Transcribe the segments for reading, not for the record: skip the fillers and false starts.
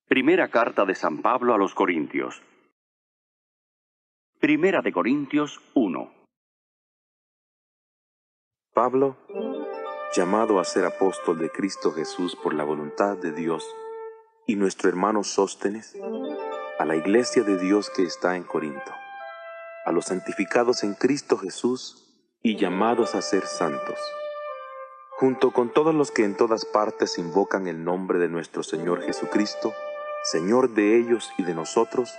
Primera carta de San Pablo a los Corintios. Primera de Corintios 1. Pablo, llamado a ser apóstol de Cristo Jesús por la voluntad de Dios, y nuestro hermano Sóstenes, a la iglesia de Dios que está en Corinto, a los santificados en Cristo Jesús y llamados a ser santos, junto con todos los que en todas partes invocan el nombre de nuestro Señor Jesucristo, Señor de ellos y de nosotros,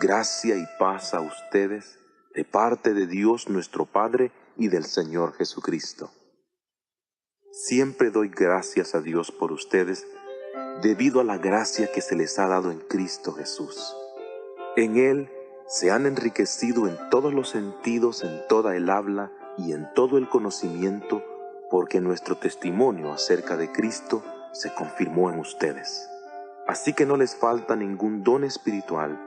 gracia y paz a ustedes, de parte de Dios nuestro Padre y del Señor Jesucristo. Siempre doy gracias a Dios por ustedes, debido a la gracia que se les ha dado en Cristo Jesús. En Él se han enriquecido en todos los sentidos, en toda el habla y en todo el conocimiento, porque nuestro testimonio acerca de Cristo se confirmó en ustedes. Así que no les falta ningún don espiritual,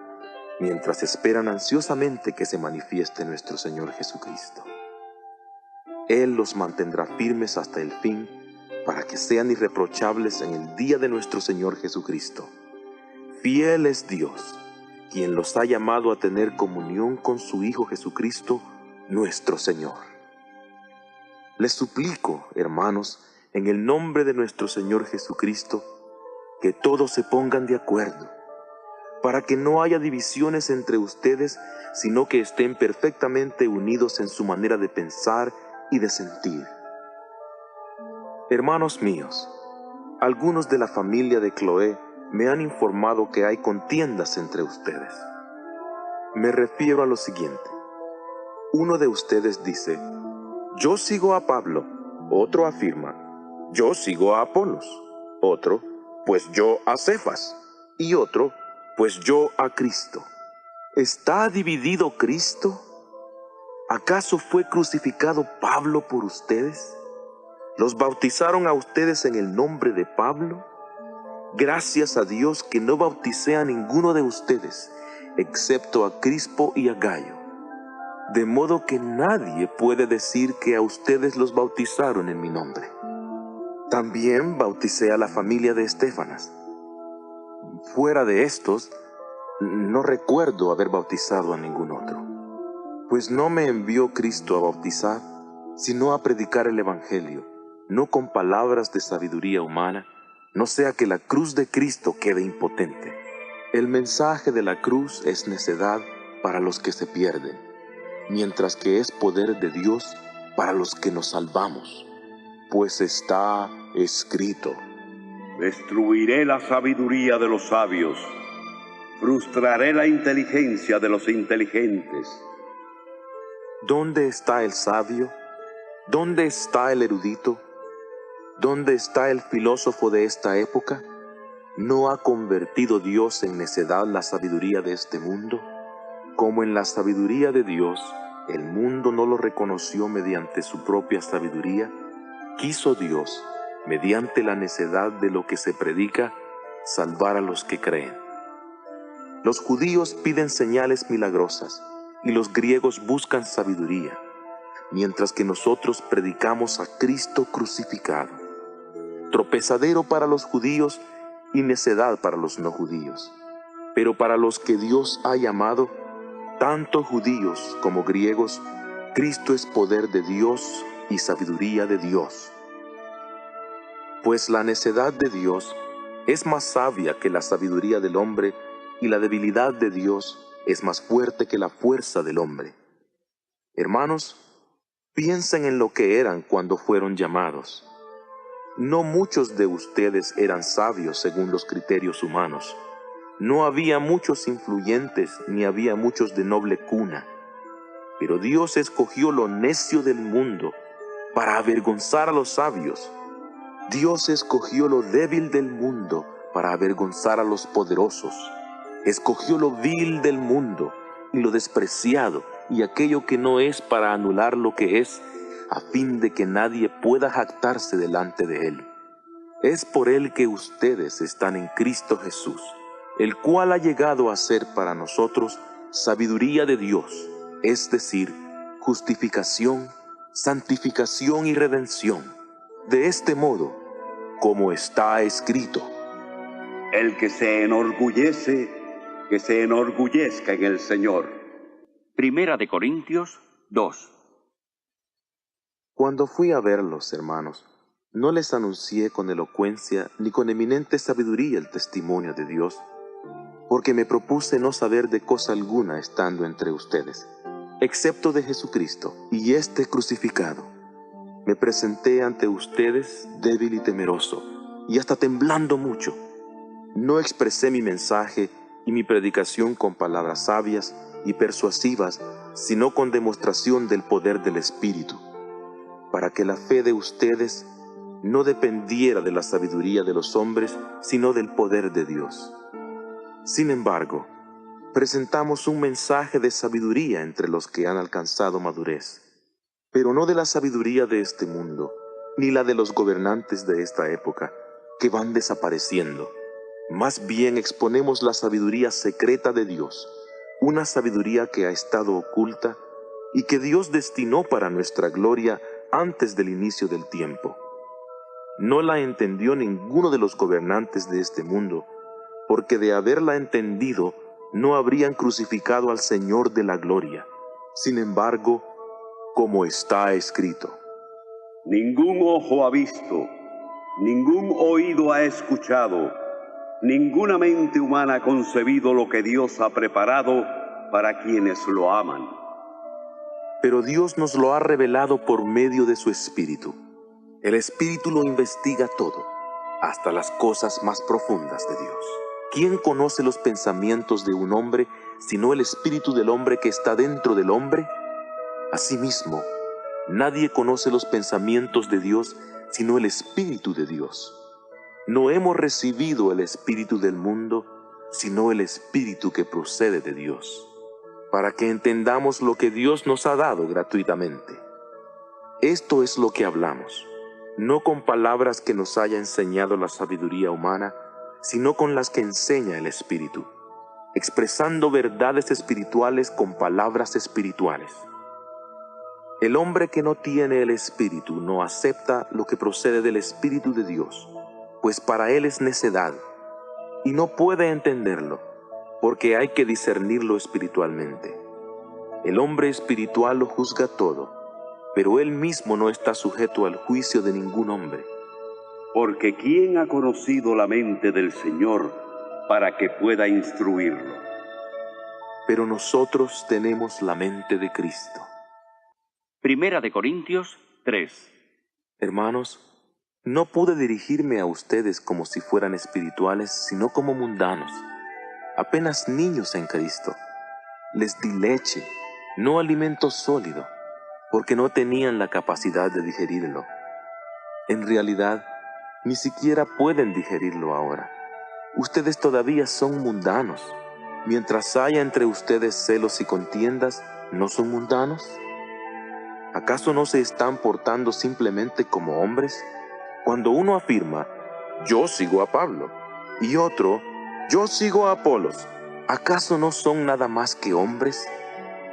mientras esperan ansiosamente que se manifieste nuestro Señor Jesucristo. Él los mantendrá firmes hasta el fin, para que sean irreprochables en el día de nuestro Señor Jesucristo. Fiel es Dios, quien los ha llamado a tener comunión con su Hijo Jesucristo, nuestro Señor. Les suplico, hermanos, en el nombre de nuestro Señor Jesucristo, que todos se pongan de acuerdo, para que no haya divisiones entre ustedes, sino que estén perfectamente unidos en su manera de pensar y de sentir. Hermanos míos, algunos de la familia de Cloé me han informado que hay contiendas entre ustedes. Me refiero a lo siguiente. Uno de ustedes dice: yo sigo a Pablo. Otro afirma: yo sigo a Apolos. Otro: pues yo a Cefas. Y otro: pues yo a Cristo. ¿Está dividido Cristo? ¿Acaso fue crucificado Pablo por ustedes? ¿Los bautizaron a ustedes en el nombre de Pablo? Gracias a Dios que no bauticé a ninguno de ustedes, excepto a Crispo y a Gayo. De modo que nadie puede decir que a ustedes los bautizaron en mi nombre. También bauticé a la familia de Estéfanas. Fuera de estos, no recuerdo haber bautizado a ningún otro. Pues no me envió Cristo a bautizar, sino a predicar el Evangelio, no con palabras de sabiduría humana, no sea que la cruz de Cristo quede impotente. El mensaje de la cruz es necedad para los que se pierden, mientras que es poder de Dios para los que nos salvamos. Pues está escrito: destruiré la sabiduría de los sabios, frustraré la inteligencia de los inteligentes. ¿Dónde está el sabio? ¿Dónde está el erudito? ¿Dónde está el filósofo de esta época? ¿No ha convertido Dios en necedad la sabiduría de este mundo? Como en la sabiduría de Dios, el mundo no lo reconoció mediante su propia sabiduría, quiso Dios, mediante la necedad de lo que se predica, salvar a los que creen. Los judíos piden señales milagrosas, y los griegos buscan sabiduría, mientras que nosotros predicamos a Cristo crucificado, tropezadero para los judíos y necedad para los no judíos. Pero para los que Dios ha llamado, tanto judíos como griegos, Cristo es poder de Dios y sabiduría de Dios. Pues la necedad de Dios es más sabia que la sabiduría del hombre, y la debilidad de Dios es más fuerte que la fuerza del hombre. Hermanos, piensen en lo que eran cuando fueron llamados. No muchos de ustedes eran sabios según los criterios humanos. No había muchos influyentes, ni había muchos de noble cuna. Pero Dios escogió lo necio del mundo para avergonzar a los sabios. Dios escogió lo débil del mundo para avergonzar a los poderosos. Escogió lo vil del mundo y lo despreciado y aquello que no es para anular lo que es, a fin de que nadie pueda jactarse delante de él. Es por él que ustedes están en Cristo Jesús, el cual ha llegado a ser para nosotros sabiduría de Dios, es decir, justificación, santificación y redención. De este modo, como está escrito: El que se enorgullece, que se enorgullezca en el Señor. Primera de Corintios 2. Cuando fui a verlos, hermanos, no les anuncié con elocuencia ni con eminente sabiduría el testimonio de Dios, porque me propuse no saber de cosa alguna estando entre ustedes, excepto de Jesucristo y este crucificado. Me presenté ante ustedes débil y temeroso, y hasta temblando mucho. No expresé mi mensaje y mi predicación con palabras sabias y persuasivas, sino con demostración del poder del Espíritu, para que la fe de ustedes no dependiera de la sabiduría de los hombres, sino del poder de Dios. Sin embargo, presentamos un mensaje de sabiduría entre los que han alcanzado madurez, pero no de la sabiduría de este mundo, ni la de los gobernantes de esta época, que van desapareciendo. Más bien exponemos la sabiduría secreta de Dios, una sabiduría que ha estado oculta y que Dios destinó para nuestra gloria antes del inicio del tiempo. No la entendió ninguno de los gobernantes de este mundo, porque de haberla entendido, no habrían crucificado al Señor de la gloria. Sin embargo, como está escrito: Ningún ojo ha visto, ningún oído ha escuchado, ninguna mente humana ha concebido lo que Dios ha preparado para quienes lo aman. Pero Dios nos lo ha revelado por medio de su Espíritu. El Espíritu lo investiga todo, hasta las cosas más profundas de Dios. ¿Quién conoce los pensamientos de un hombre, sino el Espíritu del hombre que está dentro del hombre? Asimismo, nadie conoce los pensamientos de Dios, sino el Espíritu de Dios. No hemos recibido el espíritu del mundo, sino el Espíritu que procede de Dios, para que entendamos lo que Dios nos ha dado gratuitamente. Esto es lo que hablamos, no con palabras que nos haya enseñado la sabiduría humana, sino con las que enseña el Espíritu, expresando verdades espirituales con palabras espirituales. El hombre que no tiene el Espíritu no acepta lo que procede del Espíritu de Dios, pues para él es necedad, y no puede entenderlo, porque hay que discernirlo espiritualmente. El hombre espiritual lo juzga todo, pero él mismo no está sujeto al juicio de ningún hombre. Porque ¿quién ha conocido la mente del Señor para que pueda instruirlo? Pero nosotros tenemos la mente de Cristo. Primera de Corintios 3. Hermanos, no pude dirigirme a ustedes como si fueran espirituales, sino como mundanos, apenas niños en Cristo. Les di leche, no alimento sólido, porque no tenían la capacidad de digerirlo. En realidad, ni siquiera pueden digerirlo ahora. Ustedes todavía son mundanos. Mientras haya entre ustedes celos y contiendas, ¿no son mundanos? ¿Acaso no se están portando simplemente como hombres? Cuando uno afirma, yo sigo a Pablo, y otro, yo sigo a Apolos, ¿acaso no son nada más que hombres?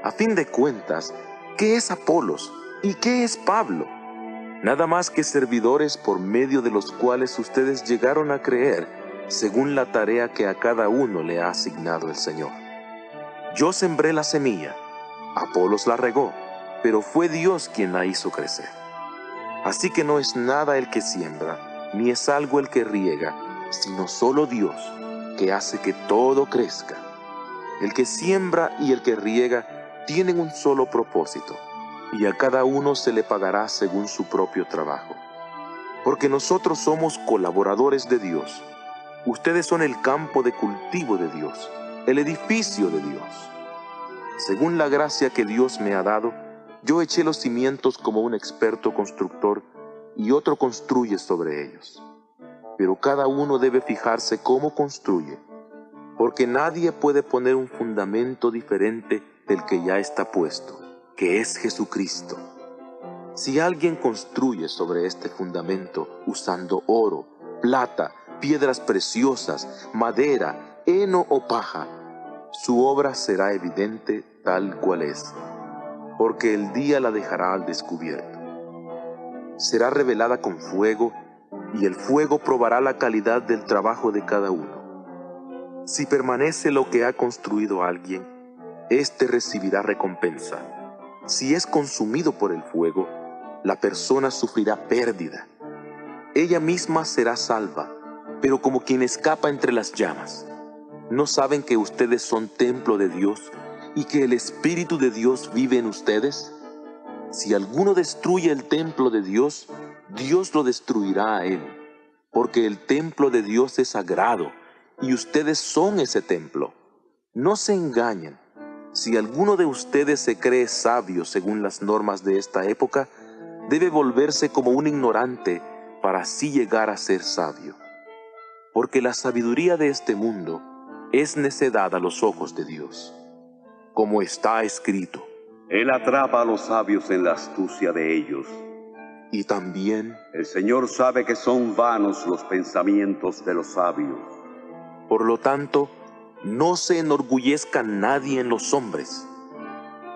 A fin de cuentas, ¿qué es Apolos y qué es Pablo? Nada más que servidores por medio de los cuales ustedes llegaron a creer, según la tarea que a cada uno le ha asignado el Señor. Yo sembré la semilla, Apolos la regó, pero fue Dios quien la hizo crecer. Así que no es nada el que siembra, ni es algo el que riega, sino solo Dios, que hace que todo crezca. El que siembra y el que riega tienen un solo propósito, y a cada uno se le pagará según su propio trabajo. Porque nosotros somos colaboradores de Dios. Ustedes son el campo de cultivo de Dios, el edificio de Dios. Según la gracia que Dios me ha dado, yo eché los cimientos como un experto constructor, y otro construye sobre ellos. Pero cada uno debe fijarse cómo construye, porque nadie puede poner un fundamento diferente del que ya está puesto, que es Jesucristo. Si alguien construye sobre este fundamento usando oro, plata, piedras preciosas, madera, heno o paja, su obra será evidente tal cual es, porque el día la dejará al descubierto. Será revelada con fuego, y el fuego probará la calidad del trabajo de cada uno. Si permanece lo que ha construido alguien, éste recibirá recompensa. Si es consumido por el fuego, la persona sufrirá pérdida. Ella misma será salva, pero como quien escapa entre las llamas. ¿No saben que ustedes son templo de Dios y que el Espíritu de Dios vive en ustedes? Si alguno destruye el templo de Dios, Dios lo destruirá a él, porque el templo de Dios es sagrado y ustedes son ese templo. No se engañen. Si alguno de ustedes se cree sabio según las normas de esta época, debe volverse como un ignorante para así llegar a ser sabio. Porque la sabiduría de este mundo es necedad a los ojos de Dios. Como está escrito: Él atrapa a los sabios en la astucia de ellos. Y también: El Señor sabe que son vanos los pensamientos de los sabios. por lo tanto, no se enorgullezca nadie en los hombres.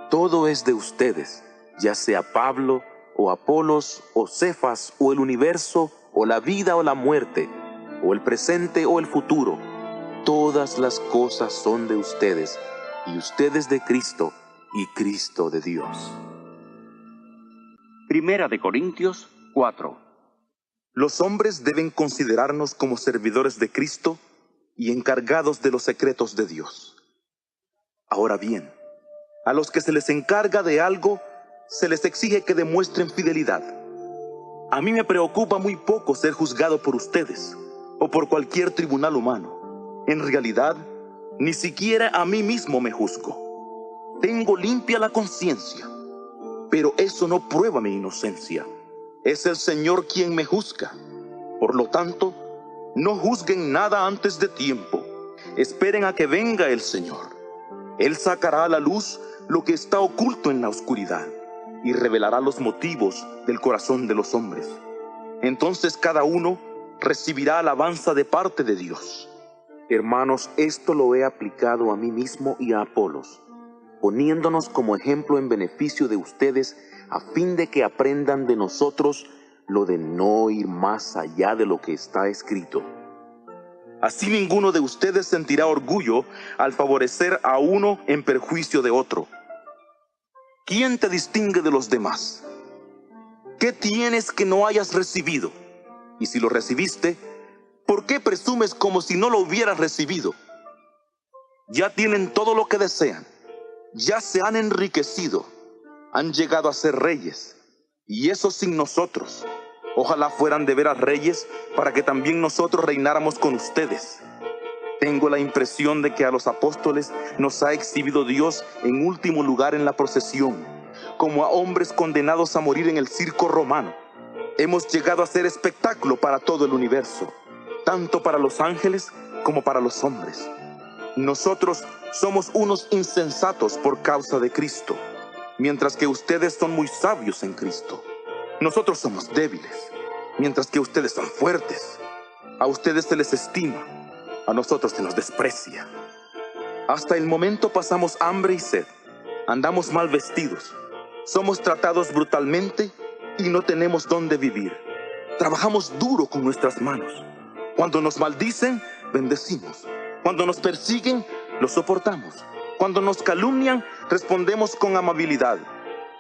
Todo es de ustedes, ya sea Pablo, o Apolos, o Cefas, o el universo, o la vida o la muerte, o el presente o el futuro. Todas las cosas son de ustedes, y ustedes de Cristo, y Cristo de Dios. Primera de Corintios 4. Los hombres deben considerarnos como servidores de Cristo y encargados de los secretos de Dios. Ahora bien, a los que se les encarga de algo, se les exige que demuestren fidelidad. A mí me preocupa muy poco ser juzgado por ustedes o por cualquier tribunal humano. En realidad, ni siquiera a mí mismo me juzgo. Tengo limpia la conciencia, pero eso no prueba mi inocencia. Es el Señor quien me juzga. Por lo tanto, no juzguen nada antes de tiempo. Esperen a que venga el Señor. Él sacará a la luz lo que está oculto en la oscuridad y revelará los motivos del corazón de los hombres. Entonces cada uno recibirá alabanza de parte de Dios. Hermanos, esto lo he aplicado a mí mismo y a Apolos, poniéndonos como ejemplo en beneficio de ustedes, a fin de que aprendan de nosotros lo de no ir más allá de lo que está escrito. Así ninguno de ustedes sentirá orgullo al favorecer a uno en perjuicio de otro. ¿Quién te distingue de los demás? ¿Qué tienes que no hayas recibido? Y si lo recibiste, ¿por qué presumes como si no lo hubieras recibido? Ya tienen todo lo que desean. Ya se han enriquecido. Han llegado a ser reyes. Y eso sin nosotros. Ojalá fueran de veras reyes para que también nosotros reináramos con ustedes. Tengo la impresión de que a los apóstoles nos ha exhibido Dios en último lugar en la procesión, como a hombres condenados a morir en el circo romano. Hemos llegado a ser espectáculo para todo el universo, tanto para los ángeles como para los hombres. Nosotros somos unos insensatos por causa de Cristo, mientras que ustedes son muy sabios en Cristo. Nosotros somos débiles, mientras que ustedes son fuertes. A ustedes se les estima, a nosotros se nos desprecia. Hasta el momento pasamos hambre y sed, andamos mal vestidos, somos tratados brutalmente y no tenemos dónde vivir. Trabajamos duro con nuestras manos. Cuando nos maldicen, bendecimos. Cuando nos persiguen, lo soportamos. Cuando nos calumnian, respondemos con amabilidad.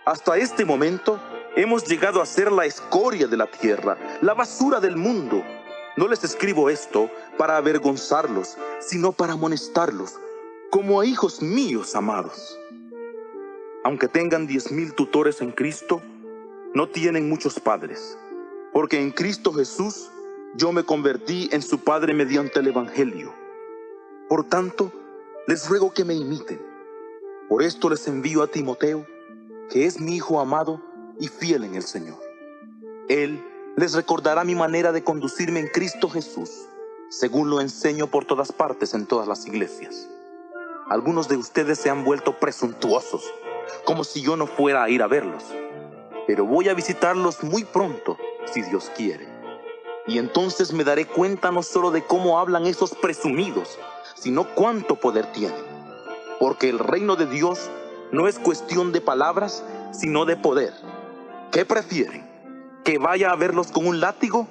Hasta este momento, hemos llegado a ser la escoria de la tierra, la basura del mundo. No les escribo esto para avergonzarlos, sino para amonestarlos, como a hijos míos amados. Aunque tengan 10,000 tutores en Cristo, no tienen muchos padres, porque en Cristo Jesús yo me convertí en su Padre mediante el Evangelio. Por tanto, les ruego que me imiten. Por esto les envío a Timoteo, que es mi hijo amado y fiel en el Señor. Él les recordará mi manera de conducirme en Cristo Jesús, según lo enseño por todas partes en todas las iglesias. Algunos de ustedes se han vuelto presuntuosos, como si yo no fuera a ir a verlos. Pero voy a visitarlos muy pronto, si Dios quiere. Y entonces me daré cuenta no solo de cómo hablan esos presumidos, sino cuánto poder tienen. Porque el reino de Dios no es cuestión de palabras, sino de poder. ¿Qué prefieren? ¿Que vaya a verlos con un látigo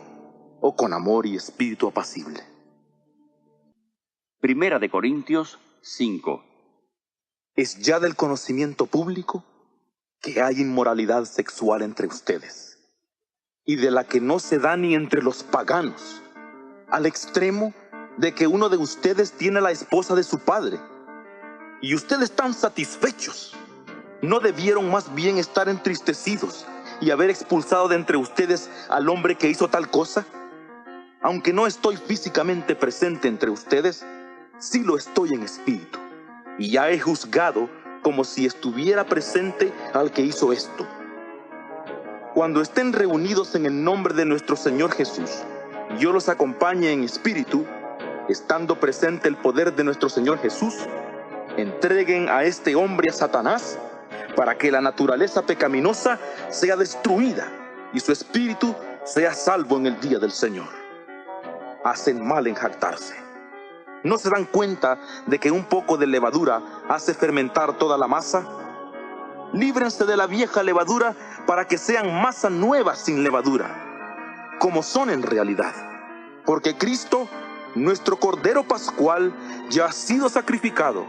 o con amor y espíritu apacible? Primera de Corintios 5. Es ya del conocimiento público que hay inmoralidad sexual entre ustedes, y de la que no se da ni entre los paganos, al extremo de que uno de ustedes tiene la esposa de su padre, y ustedes están satisfechos. ¿No debieron más bien estar entristecidos y haber expulsado de entre ustedes al hombre que hizo tal cosa? Aunque no estoy físicamente presente entre ustedes, sí lo estoy en espíritu, y ya he juzgado como si estuviera presente al que hizo esto. Cuando estén reunidos en el nombre de nuestro Señor Jesús, yo los acompañe en espíritu, estando presente el poder de nuestro Señor Jesús, entreguen a este hombre a Satanás, para que la naturaleza pecaminosa sea destruida y su espíritu sea salvo en el día del Señor. Hacen mal en jactarse. ¿No se dan cuenta de que un poco de levadura hace fermentar toda la masa? Líbrense de la vieja levadura para que sean masa nueva sin levadura, como son en realidad. Porque Cristo, nuestro Cordero Pascual, ya ha sido sacrificado.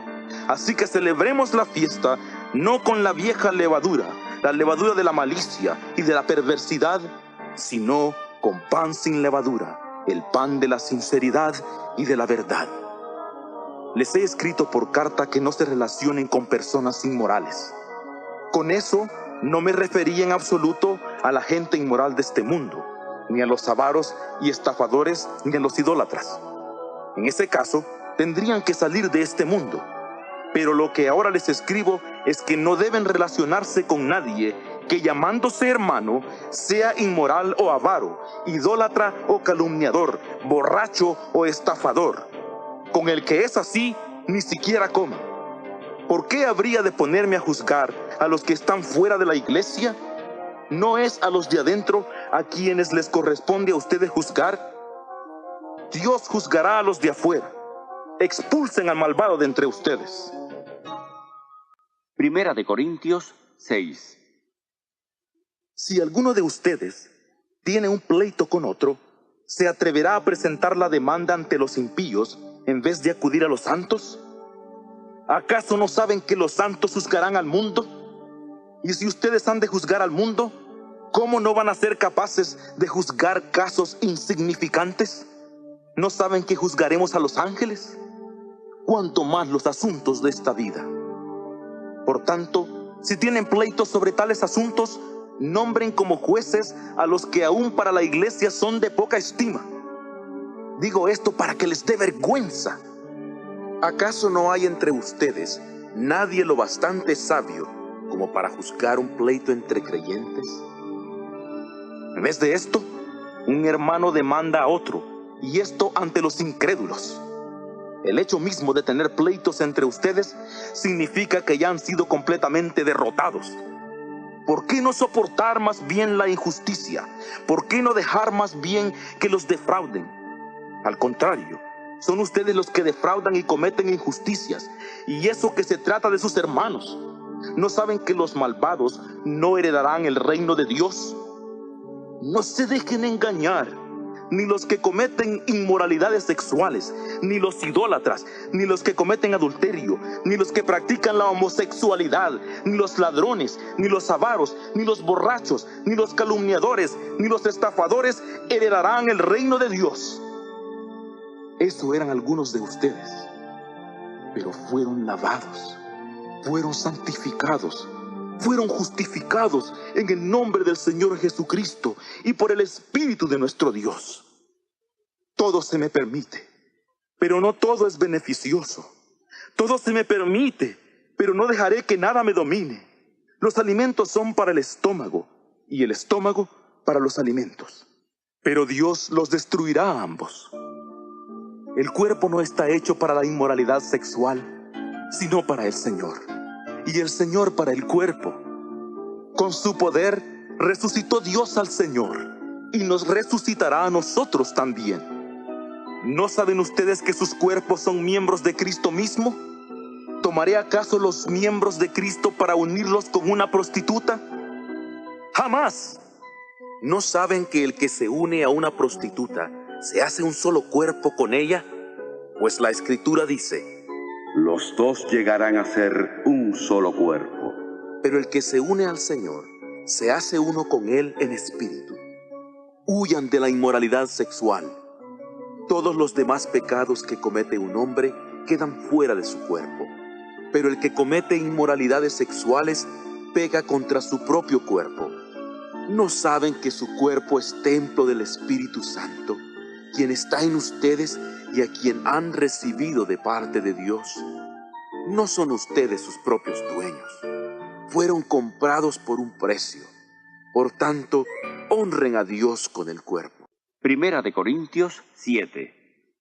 Así que celebremos la fiesta no con la vieja levadura, la levadura de la malicia y de la perversidad, sino con pan sin levadura, el pan de la sinceridad y de la verdad. Les he escrito por carta que no se relacionen con personas inmorales. Con eso no me refería en absoluto a la gente inmoral de este mundo, ni a los avaros y estafadores, ni a los idólatras. En ese caso, tendrían que salir de este mundo. Pero lo que ahora les escribo es que no deben relacionarse con nadie que, llamándose hermano, sea inmoral o avaro, idólatra o calumniador, borracho o estafador. Con el que es así, ni siquiera coma. ¿Por qué habría de ponerme a juzgar a los que están fuera de la iglesia? ¿No es a los de adentro a quienes les corresponde a ustedes juzgar? Dios juzgará a los de afuera. Expulsen al malvado de entre ustedes. Primera de Corintios 6. Si alguno de ustedes tiene un pleito con otro, ¿se atreverá a presentar la demanda ante los impíos en vez de acudir a los santos? ¿Acaso no saben que los santos juzgarán al mundo? Y si ustedes han de juzgar al mundo, ¿cómo no van a ser capaces de juzgar casos insignificantes? ¿No saben que juzgaremos a los ángeles? Cuanto más los asuntos de esta vida. Por tanto, si tienen pleitos sobre tales asuntos, nombren como jueces a los que aún para la iglesia son de poca estima. Digo esto para que les dé vergüenza. ¿Acaso no hay entre ustedes nadie lo bastante sabio como para juzgar un pleito entre creyentes? En vez de esto, un hermano demanda a otro, y esto ante los incrédulos. El hecho mismo de tener pleitos entre ustedes significa que ya han sido completamente derrotados. ¿Por qué no soportar más bien la injusticia? ¿Por qué no dejar más bien que los defrauden? Al contrario, son ustedes los que defraudan y cometen injusticias, y eso que se trata de sus hermanos. ¿No saben que los malvados no heredarán el reino de Dios? No se dejen engañar. Ni los que cometen inmoralidades sexuales, ni los idólatras, ni los que cometen adulterio, ni los que practican la homosexualidad, ni los ladrones, ni los avaros, ni los borrachos, ni los calumniadores, ni los estafadores heredarán el reino de Dios. Eso eran algunos de ustedes, pero fueron lavados, fueron santificados, fueron justificados en el nombre del Señor Jesucristo y por el Espíritu de nuestro Dios. Todo se me permite, pero no todo es beneficioso. Todo se me permite, pero no dejaré que nada me domine. Los alimentos son para el estómago, y el estómago para los alimentos. Pero Dios los destruirá a ambos. El cuerpo no está hecho para la inmoralidad sexual, sino para el Señor, y el Señor para el cuerpo. Con su poder resucitó Dios al Señor, y nos resucitará a nosotros también. ¿No saben ustedes que sus cuerpos son miembros de Cristo mismo? ¿Tomaré acaso los miembros de Cristo para unirlos con una prostituta? ¡Jamás! ¿No saben que el que se une a una prostituta se hace un solo cuerpo con ella? Pues la Escritura dice: los dos llegarán a ser un solo cuerpo. pero el que se une al Señor se hace uno con Él en espíritu. Huyan de la inmoralidad sexual. Todos los demás pecados que comete un hombre quedan fuera de su cuerpo, pero el que comete inmoralidades sexuales peca contra su propio cuerpo. ¿No saben que su cuerpo es templo del Espíritu Santo, quien está en ustedes y a quien han recibido de parte de Dios? No son ustedes sus propios dueños. Fueron comprados por un precio. Por tanto, honren a Dios con el cuerpo. Primera de Corintios 7.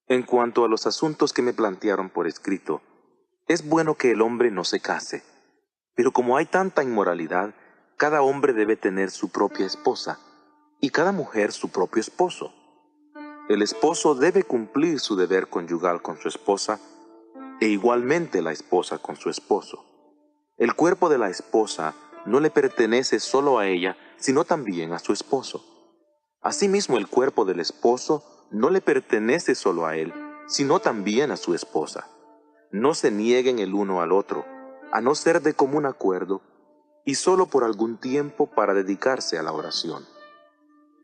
En cuanto a los asuntos que me plantearon por escrito, es bueno que el hombre no se case. Pero como hay tanta inmoralidad, cada hombre debe tener su propia esposa y cada mujer su propio esposo. El esposo debe cumplir su deber conyugal con su esposa e igualmente la esposa con su esposo. El cuerpo de la esposa no le pertenece solo a ella, sino también a su esposo. Asimismo, el cuerpo del esposo no le pertenece solo a él, sino también a su esposa. No se nieguen el uno al otro, a no ser de común acuerdo, y solo por algún tiempo para dedicarse a la oración.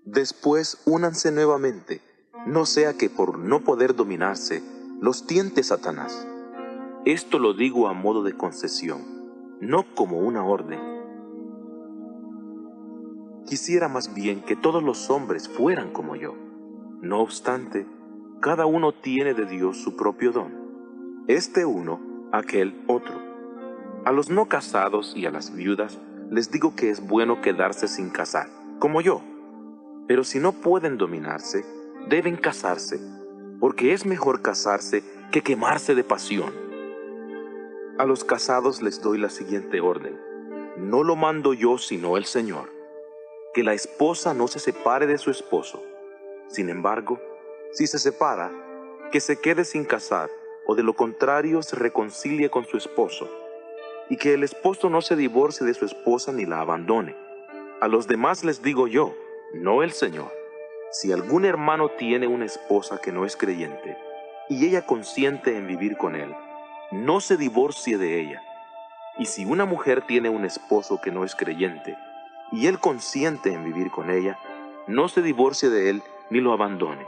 Después únanse nuevamente, no sea que por no poder dominarse, los tiente Satanás. Esto lo digo a modo de concesión, no como una orden. Quisiera más bien que todos los hombres fueran como yo. No obstante, cada uno tiene de Dios su propio don. Este uno, aquel otro. A los no casados y a las viudas les digo que es bueno quedarse sin casar, como yo. Pero si no pueden dominarse, deben casarse, porque es mejor casarse que quemarse de pasión. A los casados les doy la siguiente orden. No lo mando yo, sino el Señor. Que la esposa no se separe de su esposo. Sin embargo, si se separa, que se quede sin casar, o de lo contrario se reconcilie con su esposo. Y que el esposo no se divorcie de su esposa ni la abandone. A los demás les digo yo, no el Señor. Si algún hermano tiene una esposa que no es creyente, y ella consiente en vivir con él, no se divorcie de ella. Y si una mujer tiene un esposo que no es creyente, y él consiente en vivir con ella, no se divorcie de él ni lo abandone.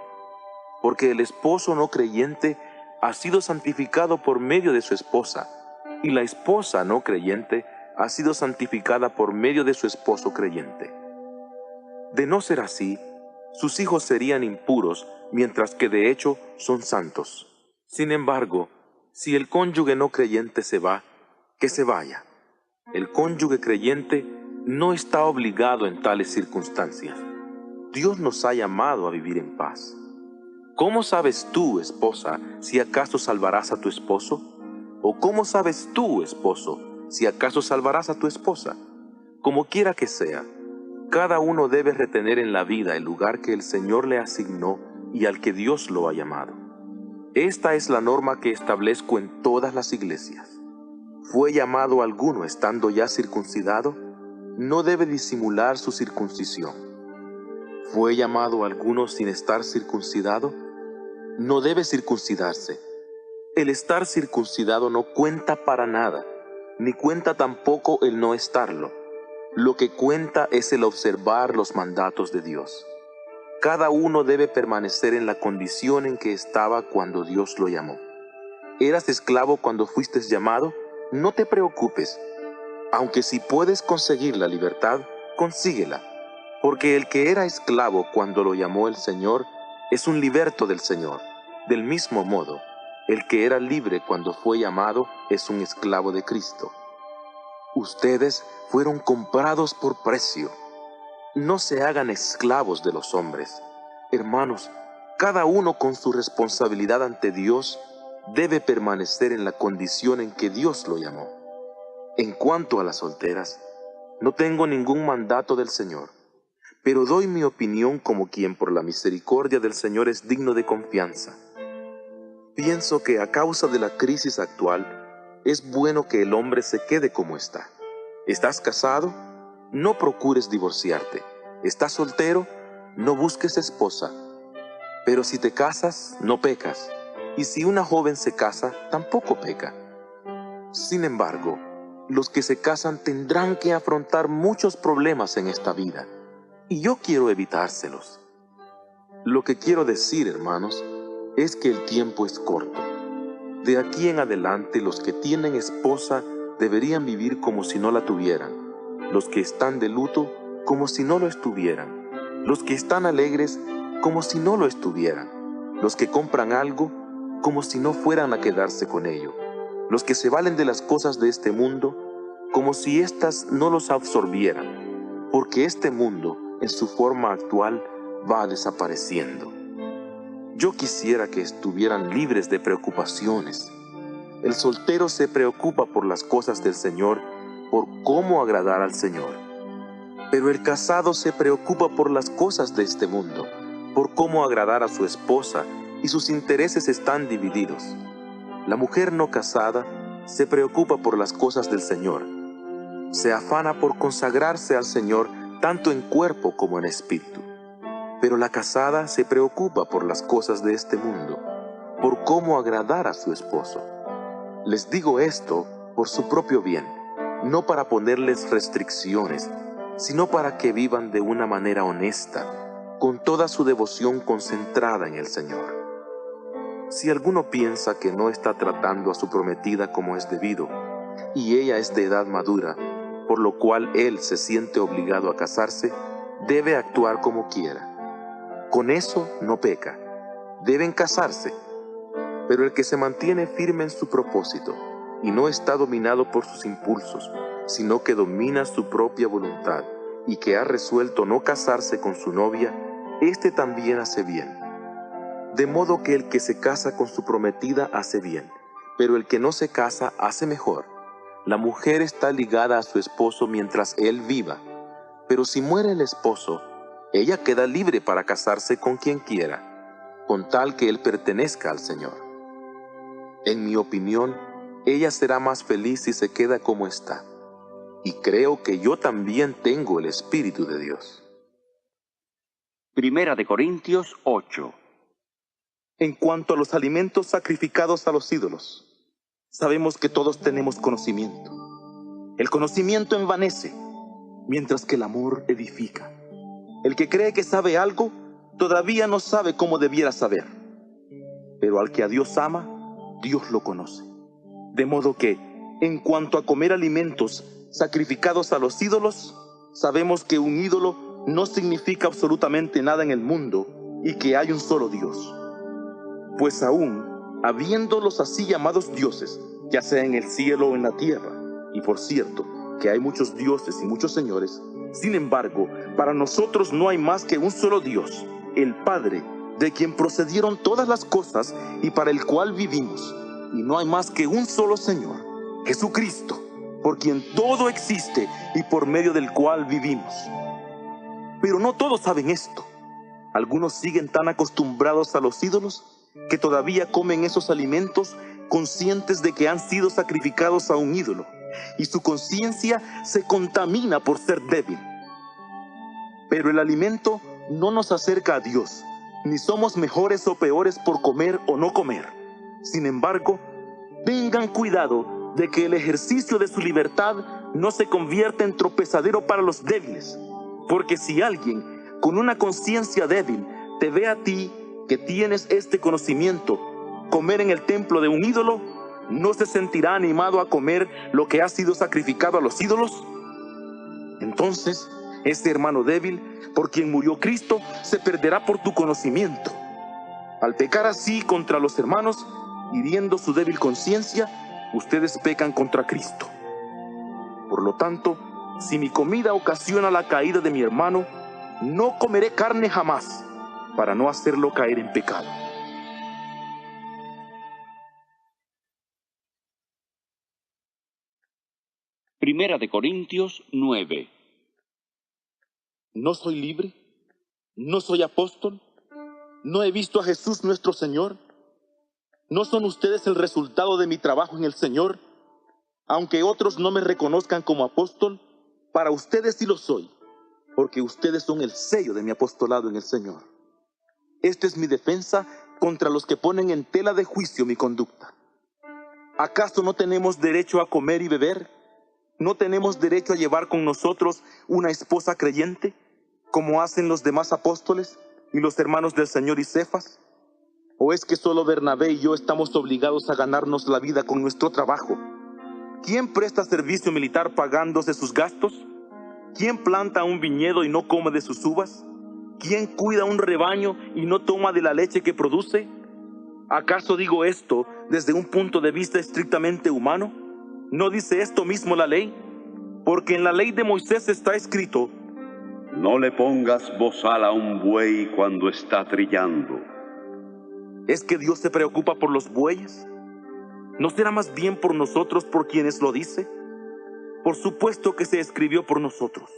Porque el esposo no creyente ha sido santificado por medio de su esposa, y la esposa no creyente ha sido santificada por medio de su esposo creyente. De no ser así, sus hijos serían impuros, mientras que de hecho son santos. Sin embargo, si el cónyuge no creyente se va, que se vaya. El cónyuge creyente no está obligado en tales circunstancias. Dios nos ha llamado a vivir en paz. ¿Cómo sabes tú, esposa, si acaso salvarás a tu esposo? ¿O cómo sabes tú, esposo, si acaso salvarás a tu esposa? Como quiera que sea, cada uno debe retener en la vida el lugar que el Señor le asignó y al que Dios lo ha llamado. Esta es la norma que establezco en todas las iglesias. ¿Fue llamado alguno estando ya circuncidado? No debe disimular su circuncisión. ¿Fue llamado alguno sin estar circuncidado? No debe circuncidarse. El estar circuncidado no cuenta para nada, ni cuenta tampoco el no estarlo. Lo que cuenta es el observar los mandatos de Dios. Cada uno debe permanecer en la condición en que estaba cuando Dios lo llamó. ¿Eras esclavo cuando fuiste llamado? No te preocupes. Aunque si puedes conseguir la libertad, consíguela. Porque el que era esclavo cuando lo llamó el Señor, es un liberto del Señor. Del mismo modo, el que era libre cuando fue llamado, es un esclavo de Cristo. Ustedes fueron comprados por precio. No se hagan esclavos de los hombres. Hermanos, cada uno con su responsabilidad ante Dios debe permanecer en la condición en que Dios lo llamó. En cuanto a las solteras, no tengo ningún mandato del Señor, pero doy mi opinión como quien por la misericordia del Señor es digno de confianza. Pienso que a causa de la crisis actual, es bueno que el hombre se quede como está. ¿Estás casado? No procures divorciarte. ¿Estás soltero? No busques esposa. Pero si te casas, no pecas. Y si una joven se casa, tampoco peca. Sin embargo, los que se casan tendrán que afrontar muchos problemas en esta vida, y yo quiero evitárselos. Lo que quiero decir, hermanos, es que el tiempo es corto. De aquí en adelante, los que tienen esposa deberían vivir como si no la tuvieran, los que están de luto como si no lo estuvieran, los que están alegres como si no lo estuvieran, los que compran algo como si no fueran a quedarse con ello, los que se valen de las cosas de este mundo como si éstas no los absorbieran, porque este mundo, en su forma actual, va desapareciendo. Yo quisiera que estuvieran libres de preocupaciones. El soltero se preocupa por las cosas del Señor, por cómo agradar al Señor. Pero el casado se preocupa por las cosas de este mundo, por cómo agradar a su esposa, y sus intereses están divididos. La mujer no casada se preocupa por las cosas del Señor. Se afana por consagrarse al Señor tanto en cuerpo como en espíritu. Pero la casada se preocupa por las cosas de este mundo, por cómo agradar a su esposo. Les digo esto por su propio bien, no para ponerles restricciones, sino para que vivan de una manera honesta, con toda su devoción concentrada en el Señor. Si alguno piensa que no está tratando a su prometida como es debido, y ella es de edad madura, por lo cual él se siente obligado a casarse, debe actuar como quiera. Con eso no peca. Deben casarse. Pero el que se mantiene firme en su propósito y no está dominado por sus impulsos, sino que domina su propia voluntad y que ha resuelto no casarse con su novia, éste también hace bien. De modo que el que se casa con su prometida hace bien, pero el que no se casa hace mejor. La mujer está ligada a su esposo mientras él viva, pero si muere el esposo, ella queda libre para casarse con quien quiera, con tal que él pertenezca al Señor. En mi opinión, ella será más feliz si se queda como está, y creo que yo también tengo el Espíritu de Dios. Primera de Corintios 8. En cuanto a los alimentos sacrificados a los ídolos, sabemos que todos tenemos conocimiento. El conocimiento envanece, mientras que el amor edifica. El que cree que sabe algo, todavía no sabe cómo debiera saber. Pero al que a Dios ama, Dios lo conoce. De modo que, en cuanto a comer alimentos sacrificados a los ídolos, sabemos que un ídolo no significa absolutamente nada en el mundo y que hay un solo Dios. Pues aún, habiendo los así llamados dioses, ya sea en el cielo o en la tierra, y por cierto, que hay muchos dioses y muchos señores, sin embargo, para nosotros no hay más que un solo Dios, el Padre, de quien procedieron todas las cosas y para el cual vivimos. Y no hay más que un solo Señor, Jesucristo, por quien todo existe y por medio del cual vivimos. Pero no todos saben esto. Algunos siguen tan acostumbrados a los ídolos que todavía comen esos alimentos conscientes de que han sido sacrificados a un ídolo, y su conciencia se contamina por ser débil. Pero el alimento no nos acerca a Dios, ni somos mejores o peores por comer o no comer. Sin embargo, tengan cuidado de que el ejercicio de su libertad no se convierta en tropezadero para los débiles, porque si alguien con una conciencia débil te ve a ti, que tienes este conocimiento, comer en el templo de un ídolo, ¿no se sentirá animado a comer lo que ha sido sacrificado a los ídolos? Entonces, ese hermano débil, por quien murió Cristo, se perderá por tu conocimiento. Al pecar así contra los hermanos, hiriendo su débil conciencia, ustedes pecan contra Cristo. Por lo tanto, si mi comida ocasiona la caída de mi hermano, no comeré carne jamás, para no hacerlo caer en pecado. Primera de Corintios 9. ¿No soy libre? ¿No soy apóstol? ¿No he visto a Jesús nuestro Señor? ¿No son ustedes el resultado de mi trabajo en el Señor? Aunque otros no me reconozcan como apóstol, para ustedes sí lo soy, porque ustedes son el sello de mi apostolado en el Señor. Esta es mi defensa contra los que ponen en tela de juicio mi conducta. ¿Acaso no tenemos derecho a comer y beber? ¿No tenemos derecho a llevar con nosotros una esposa creyente, como hacen los demás apóstoles y los hermanos del Señor y Cefas? ¿O es que solo Bernabé y yo estamos obligados a ganarnos la vida con nuestro trabajo? ¿Quién presta servicio militar pagándose sus gastos? ¿Quién planta un viñedo y no come de sus uvas? ¿Quién cuida un rebaño y no toma de la leche que produce? ¿Acaso digo esto desde un punto de vista estrictamente humano? ¿No dice esto mismo la ley? Porque en la ley de Moisés está escrito: no le pongas bozal a un buey cuando está trillando. ¿Es que Dios se preocupa por los bueyes? ¿No será más bien por nosotros por quienes lo dice? Por supuesto que se escribió por nosotros,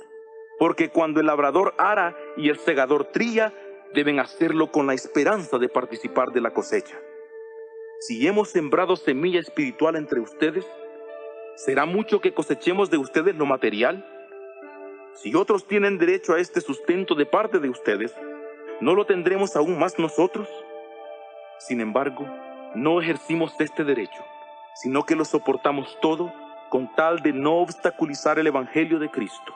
porque cuando el labrador ara y el segador trilla, deben hacerlo con la esperanza de participar de la cosecha. Si hemos sembrado semilla espiritual entre ustedes, ¿será mucho que cosechemos de ustedes lo material? Si otros tienen derecho a este sustento de parte de ustedes, ¿no lo tendremos aún más nosotros? Sin embargo, no ejercimos este derecho, sino que lo soportamos todo con tal de no obstaculizar el Evangelio de Cristo.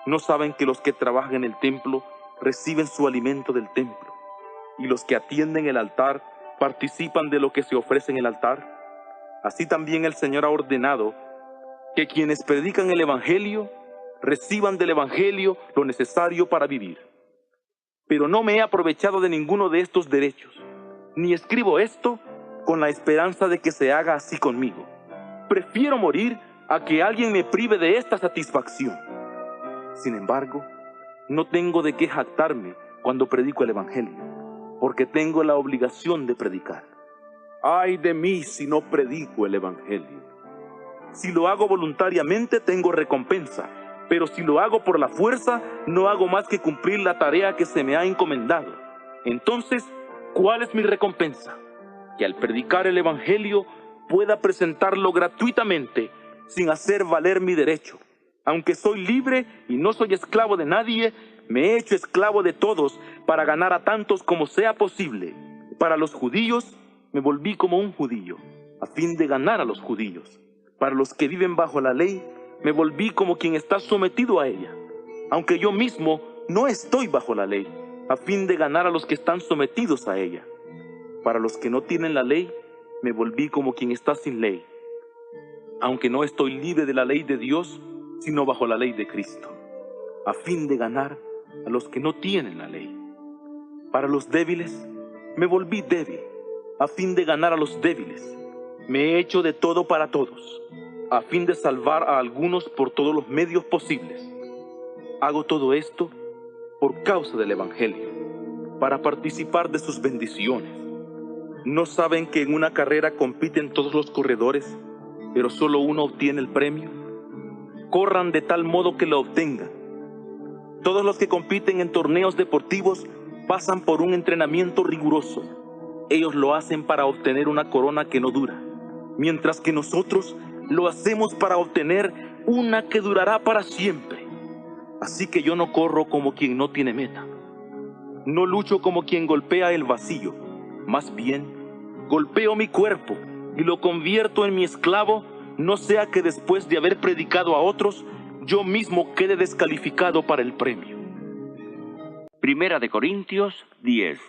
¿No saben que los que trabajan en el templo reciben su alimento del templo, y los que atienden el altar participan de lo que se ofrece en el altar? Así también el Señor ha ordenado que quienes predican el Evangelio reciban del Evangelio lo necesario para vivir. Pero no me he aprovechado de ninguno de estos derechos, ni escribo esto con la esperanza de que se haga así conmigo. Prefiero morir a que alguien me prive de esta satisfacción. Sin embargo, no tengo de qué jactarme cuando predico el Evangelio, porque tengo la obligación de predicar. ¡Ay de mí si no predico el Evangelio! Si lo hago voluntariamente, tengo recompensa, pero si lo hago por la fuerza, no hago más que cumplir la tarea que se me ha encomendado. Entonces, ¿cuál es mi recompensa? Que al predicar el Evangelio pueda presentarlo gratuitamente, sin hacer valer mi derecho. Aunque soy libre y no soy esclavo de nadie, me he hecho esclavo de todos para ganar a tantos como sea posible. Para los judíos, me volví como un judío, a fin de ganar a los judíos. Para los que viven bajo la ley, me volví como quien está sometido a ella, aunque yo mismo no estoy bajo la ley, a fin de ganar a los que están sometidos a ella. Para los que no tienen la ley, me volví como quien está sin ley, aunque no estoy libre de la ley de Dios, sino bajo la ley de Cristo, a fin de ganar a los que no tienen la ley. Para los débiles, me volví débil, a fin de ganar a los débiles. Me he hecho de todo para todos, a fin de salvar a algunos por todos los medios posibles. Hago todo esto por causa del Evangelio, para participar de sus bendiciones. ¿No saben que en una carrera compiten todos los corredores, pero solo uno obtiene el premio? Corran de tal modo que lo obtengan. Todos los que compiten en torneos deportivos pasan por un entrenamiento riguroso. Ellos lo hacen para obtener una corona que no dura, mientras que nosotros lo hacemos para obtener una que durará para siempre. Así que yo no corro como quien no tiene meta. No lucho como quien golpea el vacío. Más bien, golpeo mi cuerpo y lo convierto en mi esclavo, no sea que después de haber predicado a otros, yo mismo quede descalificado para el premio. Primera de Corintios 10.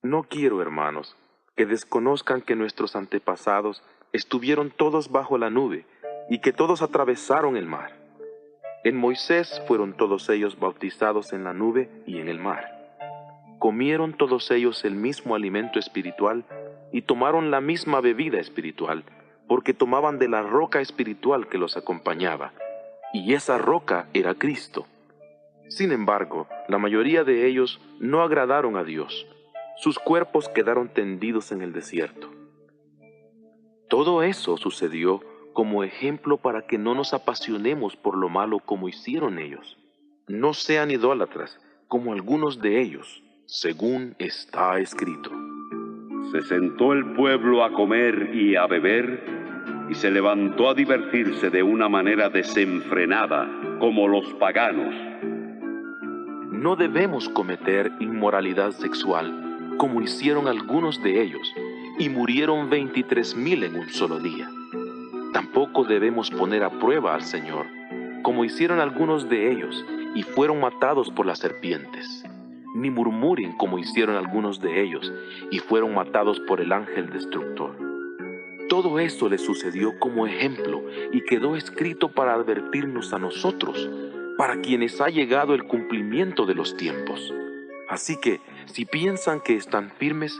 No quiero, hermanos, que desconozcan que nuestros antepasados estuvieron todos bajo la nube y que todos atravesaron el mar. En Moisés fueron todos ellos bautizados en la nube y en el mar. Comieron todos ellos el mismo alimento espiritual y tomaron la misma bebida espiritual, porque tomaban de la roca espiritual que los acompañaba, y esa roca era Cristo. Sin embargo, la mayoría de ellos no agradaron a Dios. Sus cuerpos quedaron tendidos en el desierto. Todo eso sucedió como ejemplo para que no nos apasionemos por lo malo como hicieron ellos. No sean idólatras como algunos de ellos, según está escrito. Se sentó el pueblo a comer y a beber, y se levantó a divertirse de una manera desenfrenada, como los paganos. No debemos cometer inmoralidad sexual, como hicieron algunos de ellos, y murieron 23,000 en un solo día. Tampoco debemos poner a prueba al Señor, como hicieron algunos de ellos, y fueron matados por las serpientes. Ni murmuren como hicieron algunos de ellos, y fueron matados por el ángel destructor. Todo esto les sucedió como ejemplo, y quedó escrito para advertirnos a nosotros, para quienes ha llegado el cumplimiento de los tiempos. Así que, si piensan que están firmes,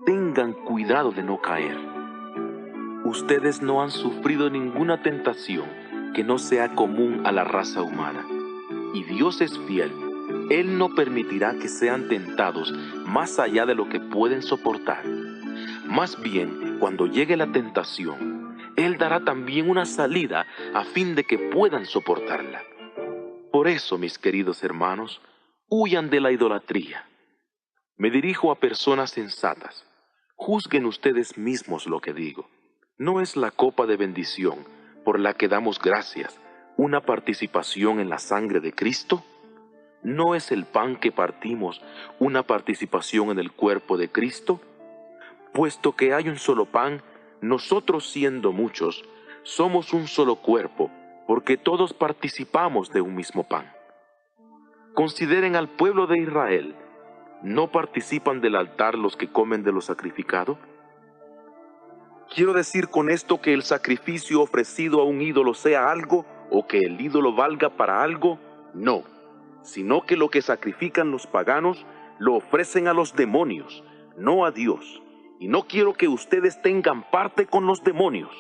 tengan cuidado de no caer. Ustedes no han sufrido ninguna tentación que no sea común a la raza humana. Y Dios es fiel. Él no permitirá que sean tentados más allá de lo que pueden soportar. Más bien, cuando llegue la tentación, Él dará también una salida a fin de que puedan soportarla. Por eso, mis queridos hermanos, huyan de la idolatría. Me dirijo a personas sensatas. Juzguen ustedes mismos lo que digo. ¿No es la copa de bendición por la que damos gracias una participación en la sangre de Cristo? ¿No es el pan que partimos una participación en el cuerpo de Cristo? Puesto que hay un solo pan, nosotros siendo muchos, somos un solo cuerpo, porque todos participamos de un mismo pan. Consideren al pueblo de Israel. ¿No participan del altar los que comen de lo sacrificado? ¿Quiero decir con esto que el sacrificio ofrecido a un ídolo sea algo, o que el ídolo valga para algo? No, sino que lo que sacrifican los paganos lo ofrecen a los demonios, no a Dios. Y no quiero que ustedes tengan parte con los demonios.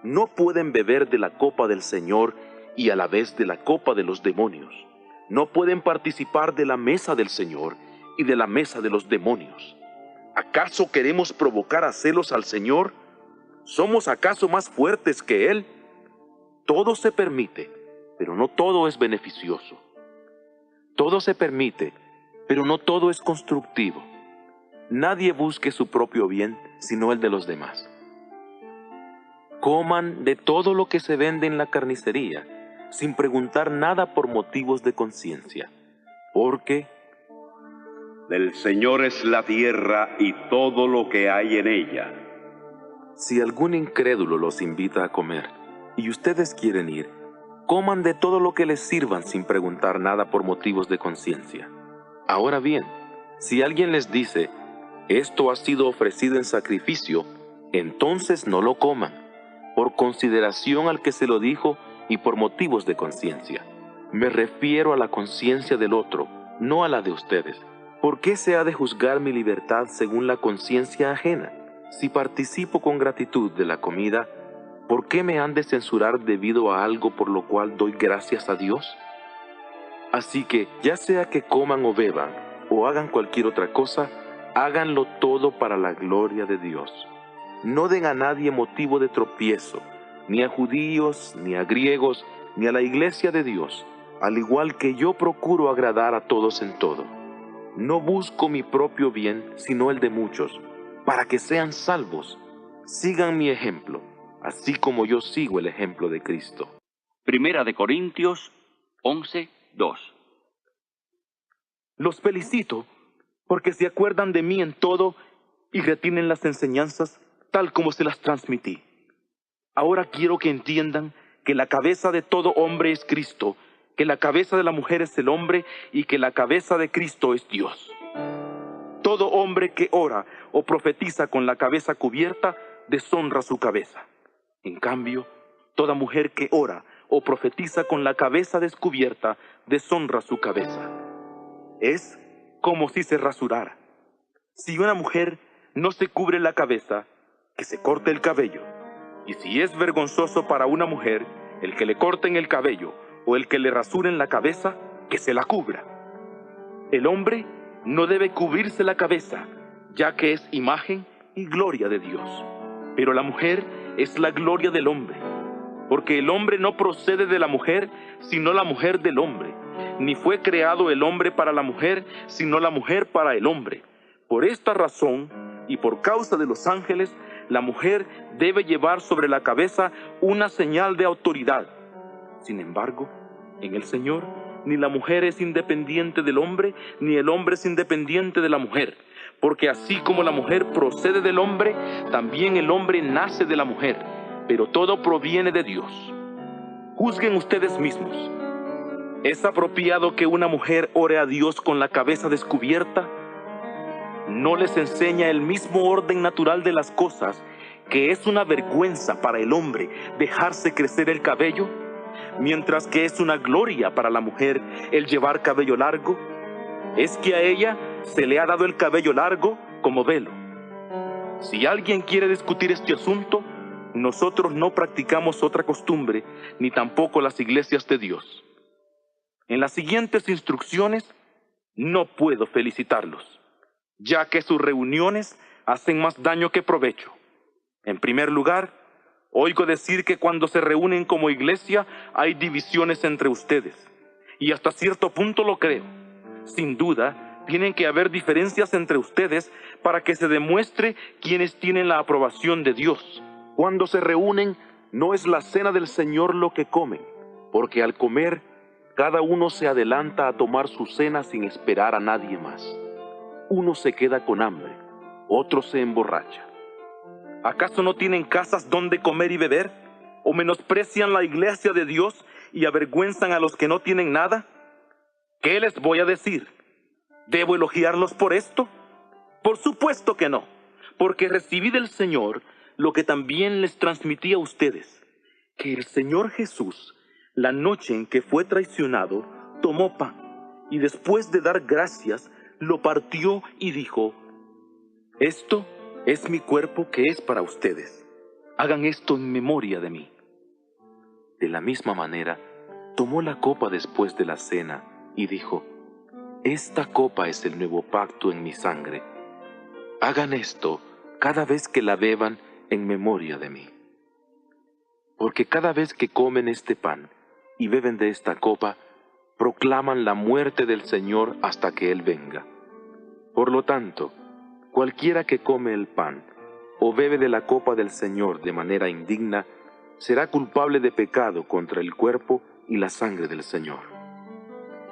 No pueden beber de la copa del Señor y a la vez de la copa de los demonios. No pueden participar de la mesa del Señor y de la mesa de los demonios. ¿Acaso queremos provocar a celos al Señor? ¿Somos acaso más fuertes que Él? Todo se permite, pero no todo es beneficioso. Todo se permite, pero no todo es constructivo. Nadie busque su propio bien, sino el de los demás. Coman de todo lo que se vende en la carnicería, sin preguntar nada por motivos de conciencia, porque del Señor es la tierra y todo lo que hay en ella. si algún incrédulo los invita a comer, y ustedes quieren ir, coman de todo lo que les sirvan sin preguntar nada por motivos de conciencia. Ahora bien, si alguien les dice, esto ha sido ofrecido en sacrificio, entonces no lo coman, por consideración al que se lo dijo y por motivos de conciencia. Me refiero a la conciencia del otro, no a la de ustedes. ¿Por qué se ha de juzgar mi libertad según la conciencia ajena? Si participo con gratitud de la comida, ¿por qué me han de censurar debido a algo por lo cual doy gracias a Dios? Así que, ya sea que coman o beban, o hagan cualquier otra cosa, háganlo todo para la gloria de Dios. No den a nadie motivo de tropiezo, ni a judíos, ni a griegos, ni a la iglesia de Dios, al igual que yo procuro agradar a todos en todo. No busco mi propio bien, sino el de muchos, para que sean salvos. Sigan mi ejemplo, así como yo sigo el ejemplo de Cristo. Primera de Corintios 11:2. Los felicito porque se acuerdan de mí en todo y retienen las enseñanzas tal como se las transmití. Ahora quiero que entiendan que la cabeza de todo hombre es Cristo, que la cabeza de la mujer es el hombre y que la cabeza de Cristo es Dios. Todo hombre que ora o profetiza con la cabeza cubierta deshonra su cabeza. En cambio, toda mujer que ora o profetiza con la cabeza descubierta deshonra su cabeza. Es como si se rasurara. Si una mujer no se cubre la cabeza, que se corte el cabello. Y si es vergonzoso para una mujer el que le corten el cabello o el que le rasuren la cabeza, que se la cubra. El hombre no debe cubrirse la cabeza, ya que es imagen y gloria de Dios. Pero la mujer es la gloria del hombre, porque el hombre no procede de la mujer, sino la mujer del hombre. Ni fue creado el hombre para la mujer, sino la mujer para el hombre. Por esta razón, y por causa de los ángeles, la mujer debe llevar sobre la cabeza una señal de autoridad. Sin embargo, en el Señor, ni la mujer es independiente del hombre, ni el hombre es independiente de la mujer. Porque así como la mujer procede del hombre, también el hombre nace de la mujer, pero todo proviene de Dios. Juzguen ustedes mismos. ¿Es apropiado que una mujer ore a Dios con la cabeza descubierta? ¿No les enseña el mismo orden natural de las cosas, que es una vergüenza para el hombre dejarse crecer el cabello, mientras que es una gloria para la mujer el llevar cabello largo? Es que a ella se le ha dado el cabello largo como velo. Si alguien quiere discutir este asunto, nosotros no practicamos otra costumbre, ni tampoco las iglesias de Dios. En las siguientes instrucciones no puedo felicitarlos, ya que sus reuniones hacen más daño que provecho. En primer lugar, oigo decir que cuando se reúnen como iglesia hay divisiones entre ustedes, y hasta cierto punto lo creo. Sin duda, tienen que haber diferencias entre ustedes para que se demuestre quiénes tienen la aprobación de Dios. Cuando se reúnen, no es la cena del Señor lo que comen, porque al comer, cada uno se adelanta a tomar su cena sin esperar a nadie más. Uno se queda con hambre, otro se emborracha. ¿Acaso no tienen casas donde comer y beber? ¿O menosprecian la iglesia de Dios y avergüenzan a los que no tienen nada? ¿Qué les voy a decir? ¿Debo elogiarlos por esto? Por supuesto que no, porque recibí del Señor lo que también les transmití a ustedes, que el Señor Jesús, la noche en que fue traicionado, tomó pan, y después de dar gracias, lo partió y dijo: esto es mi cuerpo que es para ustedes. Hagan esto en memoria de mí. De la misma manera, tomó la copa después de la cena y dijo: esta copa es el nuevo pacto en mi sangre. Hagan esto cada vez que la beban en memoria de mí. Porque cada vez que comen este pan y beben de esta copa, proclaman la muerte del Señor hasta que Él venga. Por lo tanto, cualquiera que come el pan o bebe de la copa del Señor de manera indigna, será culpable de pecado contra el cuerpo y la sangre del Señor.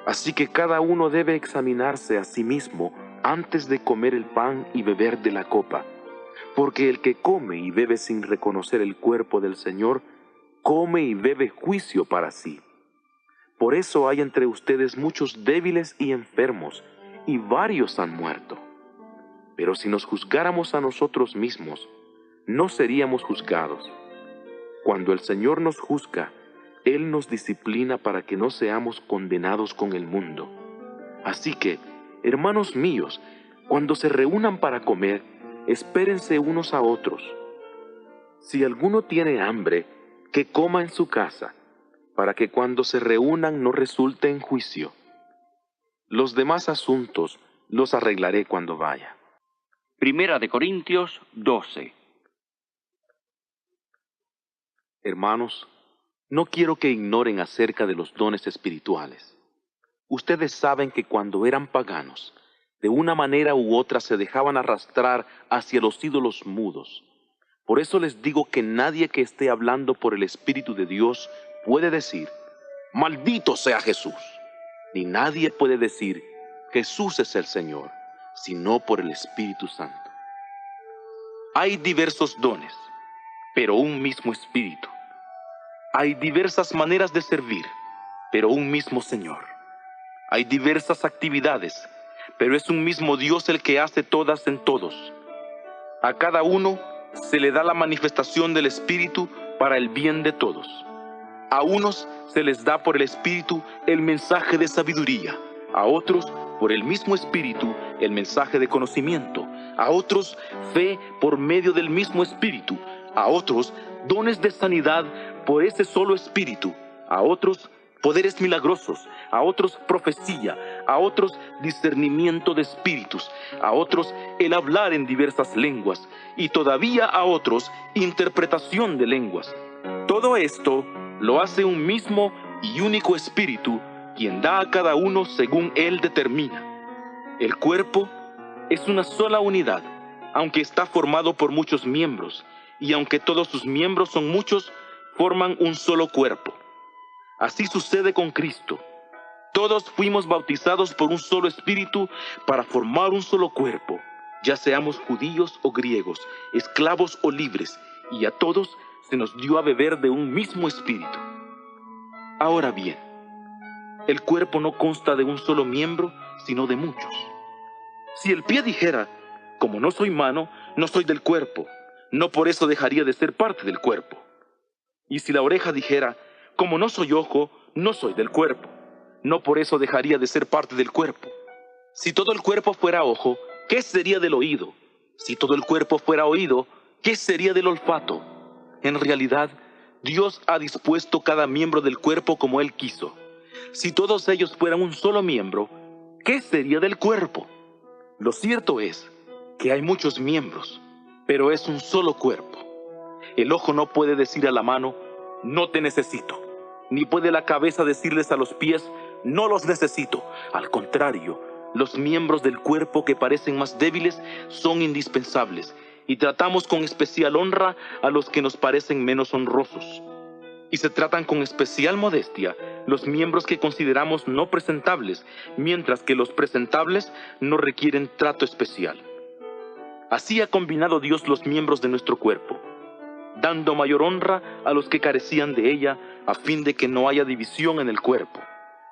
Así que cada uno debe examinarse a sí mismo antes de comer el pan y beber de la copa, porque el que come y bebe sin reconocer el cuerpo del Señor, come y bebe juicio para sí. Por eso hay entre ustedes muchos débiles y enfermos, y varios han muerto. Pero si nos juzgáramos a nosotros mismos, no seríamos juzgados. Cuando el Señor nos juzga, Él nos disciplina para que no seamos condenados con el mundo. Así que, hermanos míos, cuando se reúnan para comer, espérense unos a otros. Si alguno tiene hambre, que coma en su casa, para que cuando se reúnan no resulte en juicio. Los demás asuntos los arreglaré cuando vaya. Primera de Corintios 12. Hermanos, no quiero que ignoren acerca de los dones espirituales. Ustedes saben que cuando eran paganos, de una manera u otra se dejaban arrastrar hacia los ídolos mudos. Por eso les digo que nadie que esté hablando por el Espíritu de Dios puede decir: maldito sea Jesús. Ni nadie puede decir: Jesús es el Señor, sino por el Espíritu Santo. Hay diversos dones, pero un mismo Espíritu. Hay diversas maneras de servir, pero un mismo Señor. Hay diversas actividades, pero es un mismo Dios el que hace todas en todos. A cada uno se le da la manifestación del Espíritu para el bien de todos. A unos se les da por el Espíritu el mensaje de sabiduría, a otros por el mismo Espíritu el mensaje de conocimiento, a otros fe por medio del mismo Espíritu, a otros dones de sanidad por ese solo Espíritu, a otros poderes milagrosos, a otros profecía, a otros discernimiento de espíritus, a otros el hablar en diversas lenguas, y todavía a otros interpretación de lenguas. Todo esto lo hace un mismo y único Espíritu, quien da a cada uno según Él determina. El cuerpo es una sola unidad, aunque está formado por muchos miembros, y aunque todos sus miembros son muchos, forman un solo cuerpo. Así sucede con Cristo. Todos fuimos bautizados por un solo espíritu para formar un solo cuerpo, ya seamos judíos o griegos, esclavos o libres, y a todos se nos dio a beber de un mismo espíritu. Ahora bien, el cuerpo no consta de un solo miembro, sino de muchos. Si el pie dijera, como no soy mano, no soy del cuerpo, no por eso dejaría de ser parte del cuerpo. Y si la oreja dijera, como no soy ojo, no soy del cuerpo, no por eso dejaría de ser parte del cuerpo. Si todo el cuerpo fuera ojo, ¿qué sería del oído? Si todo el cuerpo fuera oído, ¿qué sería del olfato? En realidad, Dios ha dispuesto cada miembro del cuerpo como Él quiso. Si todos ellos fueran un solo miembro, ¿qué sería del cuerpo? Lo cierto es que hay muchos miembros, pero es un solo cuerpo. El ojo no puede decir a la mano, no te necesito, ni puede la cabeza decirles a los pies, no los necesito. Al contrario, los miembros del cuerpo que parecen más débiles son indispensables, y tratamos con especial honra a los que nos parecen menos honrosos. Y se tratan con especial modestia los miembros que consideramos no presentables, mientras que los presentables no requieren trato especial. Así ha combinado Dios los miembros de nuestro cuerpo, dando mayor honra a los que carecían de ella, a fin de que no haya división en el cuerpo,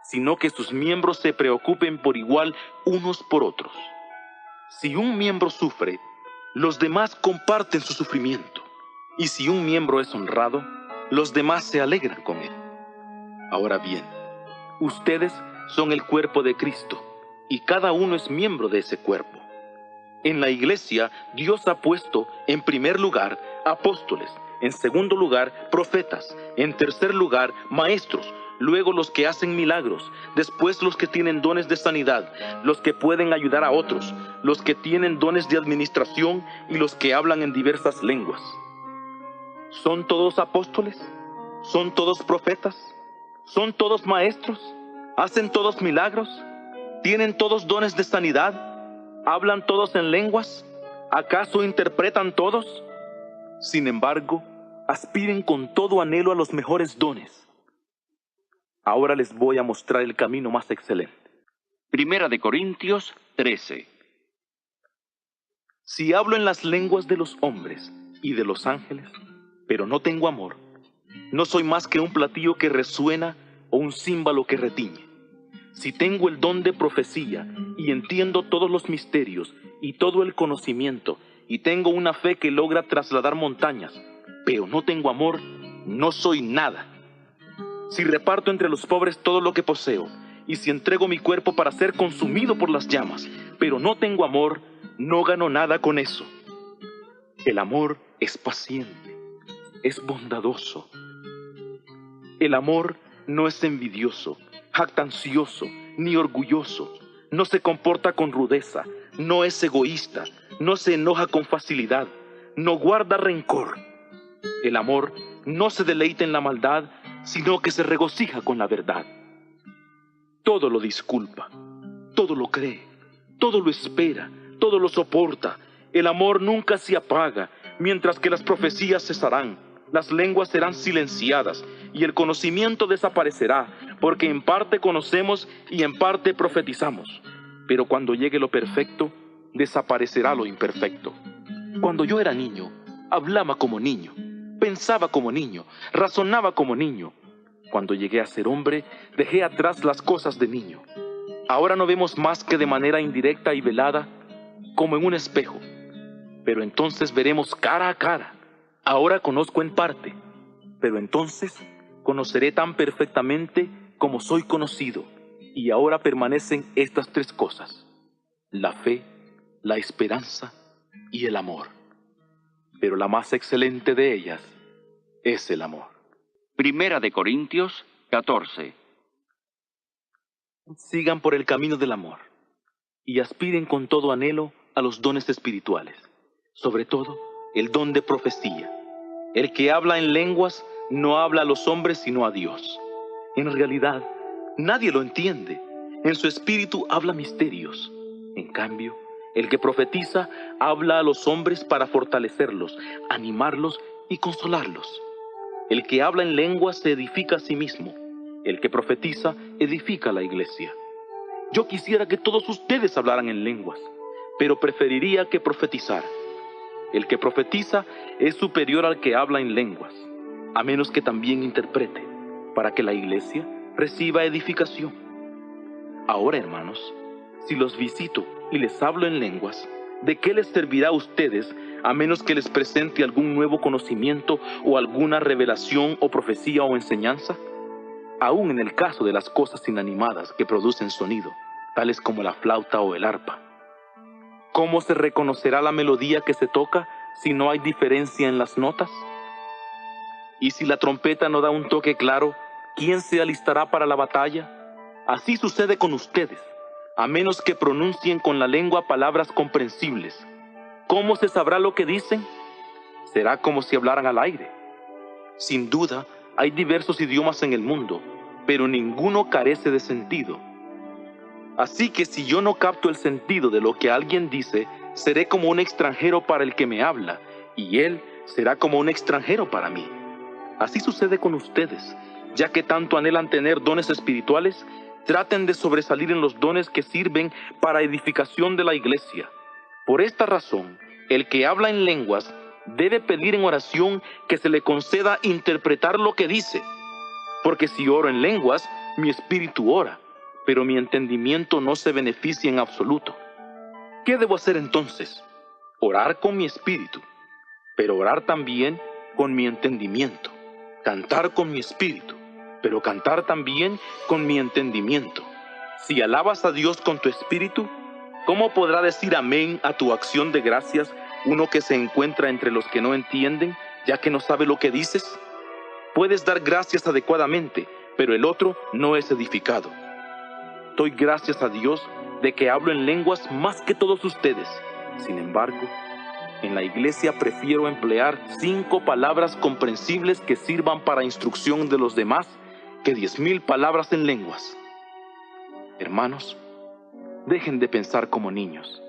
sino que sus miembros se preocupen por igual unos por otros. Si un miembro sufre, los demás comparten su sufrimiento, y si un miembro es honrado, los demás se alegran con él. Ahora bien, ustedes son el cuerpo de Cristo, y cada uno es miembro de ese cuerpo. En la iglesia, Dios ha puesto, en primer lugar, apóstoles, en segundo lugar, profetas, en tercer lugar, maestros, luego los que hacen milagros, después los que tienen dones de sanidad, los que pueden ayudar a otros, los que tienen dones de administración y los que hablan en diversas lenguas. ¿Son todos apóstoles? ¿Son todos profetas? ¿Son todos maestros? ¿Hacen todos milagros? ¿Tienen todos dones de sanidad? ¿Hablan todos en lenguas? ¿Acaso interpretan todos? Sin embargo, aspiren con todo anhelo a los mejores dones. Ahora les voy a mostrar el camino más excelente. Primera de Corintios 13. Si hablo en las lenguas de los hombres y de los ángeles, pero no tengo amor, no soy más que un platillo que resuena o un címbalo que retiñe. Si tengo el don de profecía y entiendo todos los misterios y todo el conocimiento, y tengo una fe que logra trasladar montañas, pero no tengo amor, no soy nada. Si reparto entre los pobres todo lo que poseo, y si entrego mi cuerpo para ser consumido por las llamas, pero no tengo amor, no gano nada con eso. El amor es paciente, es bondadoso. El amor no es envidioso, jactancioso, ni orgulloso. No se comporta con rudeza, no es egoísta, no se enoja con facilidad, no guarda rencor. El amor no se deleita en la maldad, sino que se regocija con la verdad. Todo lo disculpa, todo lo cree, todo lo espera, todo lo soporta. El amor nunca se apaga, mientras que las profecías cesarán, las lenguas serán silenciadas y el conocimiento desaparecerá, porque en parte conocemos y en parte profetizamos. Pero cuando llegue lo perfecto, desaparecerá lo imperfecto. Cuando yo era niño, hablaba como niño, pensaba como niño, razonaba como niño. Cuando llegué a ser hombre, dejé atrás las cosas de niño. Ahora no vemos más que de manera indirecta y velada, como en un espejo. Pero entonces veremos cara a cara. Ahora conozco en parte, pero entonces conoceré tan perfectamente como soy conocido. Y ahora permanecen estas tres cosas: la fe, la esperanza y el amor. Pero la más excelente de ellas es el amor. Primera de Corintios 14. Sigan por el camino del amor y aspiren con todo anhelo a los dones espirituales, sobre todo el don de profecía. El que habla en lenguas no habla a los hombres sino a Dios. En realidad, nadie lo entiende. En su espíritu habla misterios. En cambio, el que profetiza habla a los hombres para fortalecerlos, animarlos y consolarlos. El que habla en lenguas se edifica a sí mismo, El que profetiza edifica la iglesia. Yo quisiera que todos ustedes hablaran en lenguas, pero preferiría que profetizara. El que profetiza es superior al que habla en lenguas, a menos que también interprete, para que la iglesia reciba edificación. Ahora, hermanos, si los visito y les hablo en lenguas, ¿de qué les servirá a ustedes a menos que les presente algún nuevo conocimiento o alguna revelación o profecía o enseñanza? Aún en el caso de las cosas inanimadas que producen sonido, tales como la flauta o el arpa. ¿Cómo se reconocerá la melodía que se toca si no hay diferencia en las notas? Y si la trompeta no da un toque claro, ¿quién se alistará para la batalla? Así sucede con ustedes, a menos que pronuncien con la lengua palabras comprensibles. ¿Cómo se sabrá lo que dicen? Será como si hablaran al aire. Sin duda, hay diversos idiomas en el mundo, pero ninguno carece de sentido. Así que si yo no capto el sentido de lo que alguien dice, seré como un extranjero para el que me habla, y él será como un extranjero para mí. Así sucede con ustedes, ya que tanto anhelan tener dones espirituales, traten de sobresalir en los dones que sirven para edificación de la iglesia. Por esta razón, el que habla en lenguas debe pedir en oración que se le conceda interpretar lo que dice. Porque si oro en lenguas, mi espíritu ora, pero mi entendimiento no se beneficia en absoluto. ¿Qué debo hacer entonces? Orar con mi espíritu, pero orar también con mi entendimiento. Cantar con mi espíritu, pero cantar también con mi entendimiento. Si alabas a Dios con tu espíritu, ¿cómo podrá decir amén a tu acción de gracias uno que se encuentra entre los que no entienden, ya que no sabe lo que dices? Puedes dar gracias adecuadamente, pero el otro no es edificado. Doy gracias a Dios de que hablo en lenguas más que todos ustedes. Sin embargo, en la iglesia prefiero emplear 5 palabras comprensibles que sirvan para instrucción de los demás que 10,000 palabras en lenguas. Hermanos, dejen de pensar como niños.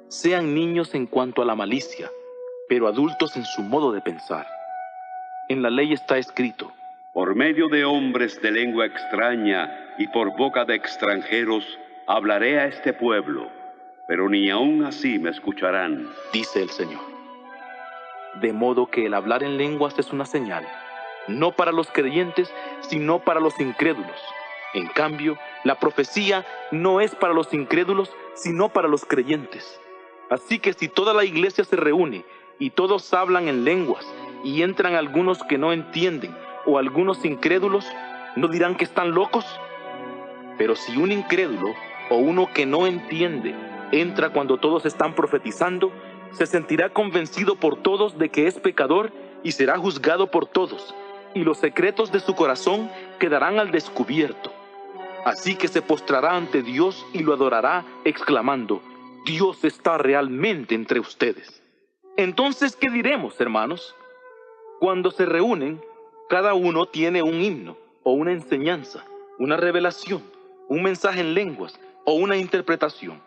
Sean niños en cuanto a la malicia, pero adultos en su modo de pensar. En la ley está escrito: por medio de hombres de lengua extraña y por boca de extranjeros hablaré a este pueblo, pero ni aun así me escucharán, dice el Señor. De modo que el hablar en lenguas es una señal, no para los creyentes, sino para los incrédulos. En cambio, la profecía no es para los incrédulos, sino para los creyentes. Así que si toda la iglesia se reúne y todos hablan en lenguas y entran algunos que no entienden o algunos incrédulos, ¿no dirán que están locos? Pero si un incrédulo o uno que no entiende entra cuando todos están profetizando, se sentirá convencido por todos de que es pecador y será juzgado por todos, y los secretos de su corazón quedarán al descubierto. Así que se postrará ante Dios y lo adorará, exclamando: Dios está realmente entre ustedes. Entonces, ¿qué diremos, hermanos? Cuando se reúnen, cada uno tiene un himno, o una enseñanza, una revelación, un mensaje en lenguas, o una interpretación.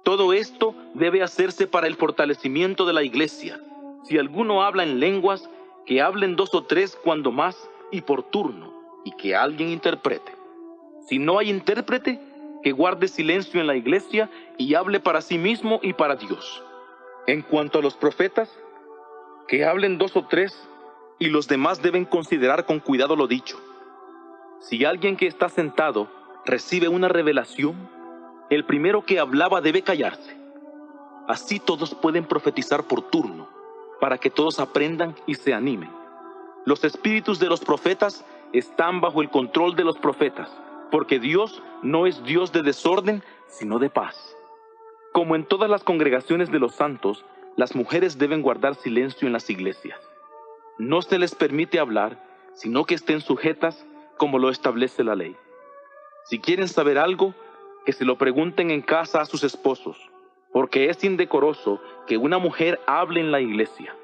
Todo esto debe hacerse para el fortalecimiento de la iglesia. Si alguno habla en lenguas, que hablen 2 o 3 cuando más, y por turno, y que alguien interprete. Si no hay intérprete, que guarde silencio en la iglesia y hable para sí mismo y para Dios. En cuanto a los profetas, que hablen 2 o 3, y los demás deben considerar con cuidado lo dicho. Si alguien que está sentado recibe una revelación, el primero que hablaba debe callarse. Así todos pueden profetizar por turno, para que todos aprendan y se animen. Los espíritus de los profetas están bajo el control de los profetas, porque Dios no es Dios de desorden, sino de paz. Como en todas las congregaciones de los santos, las mujeres deben guardar silencio en las iglesias. No se les permite hablar, sino que estén sujetas como lo establece la ley. Si quieren saber algo, que se lo pregunten en casa a sus esposos, porque es indecoroso que una mujer hable en la iglesia.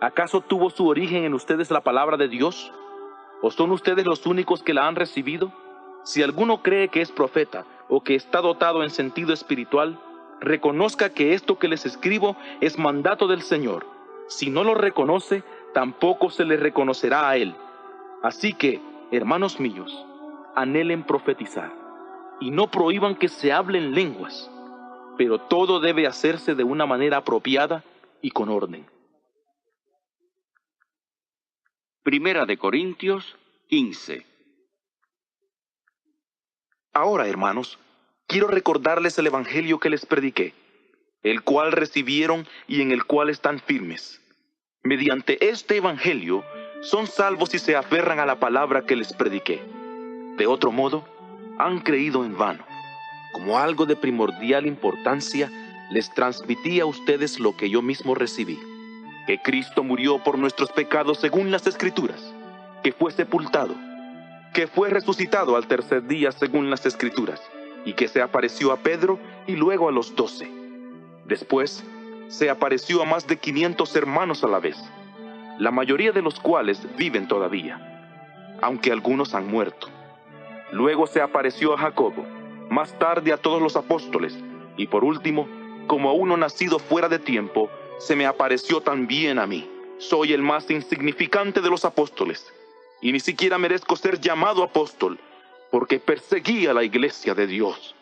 ¿Acaso tuvo su origen en ustedes la palabra de Dios? ¿O son ustedes los únicos que la han recibido? Si alguno cree que es profeta o que está dotado en sentido espiritual, reconozca que esto que les escribo es mandato del Señor. Si no lo reconoce, tampoco se le reconocerá a él. Así que, hermanos míos, anhelen profetizar, y no prohíban que se hablen lenguas, pero todo debe hacerse de una manera apropiada y con orden. Primera de Corintios 15. Ahora, hermanos, quiero recordarles el evangelio que les prediqué, el cual recibieron y en el cual están firmes. Mediante este evangelio son salvos si se aferran a la palabra que les prediqué. De otro modo, han creído en vano. Como algo de primordial importancia, les transmití a ustedes lo que yo mismo recibí: que Cristo murió por nuestros pecados según las Escrituras, que fue sepultado, que fue resucitado al tercer día según las Escrituras, y que se apareció a Pedro y luego a los 12. Después, se apareció a más de 500 hermanos a la vez, la mayoría de los cuales viven todavía, aunque algunos han muerto. Luego se apareció a Jacobo, más tarde a todos los apóstoles, y por último, como a uno nacido fuera de tiempo, se me apareció también a mí. Soy el más insignificante de los apóstoles, y ni siquiera merezco ser llamado apóstol, porque perseguí a la iglesia de Dios.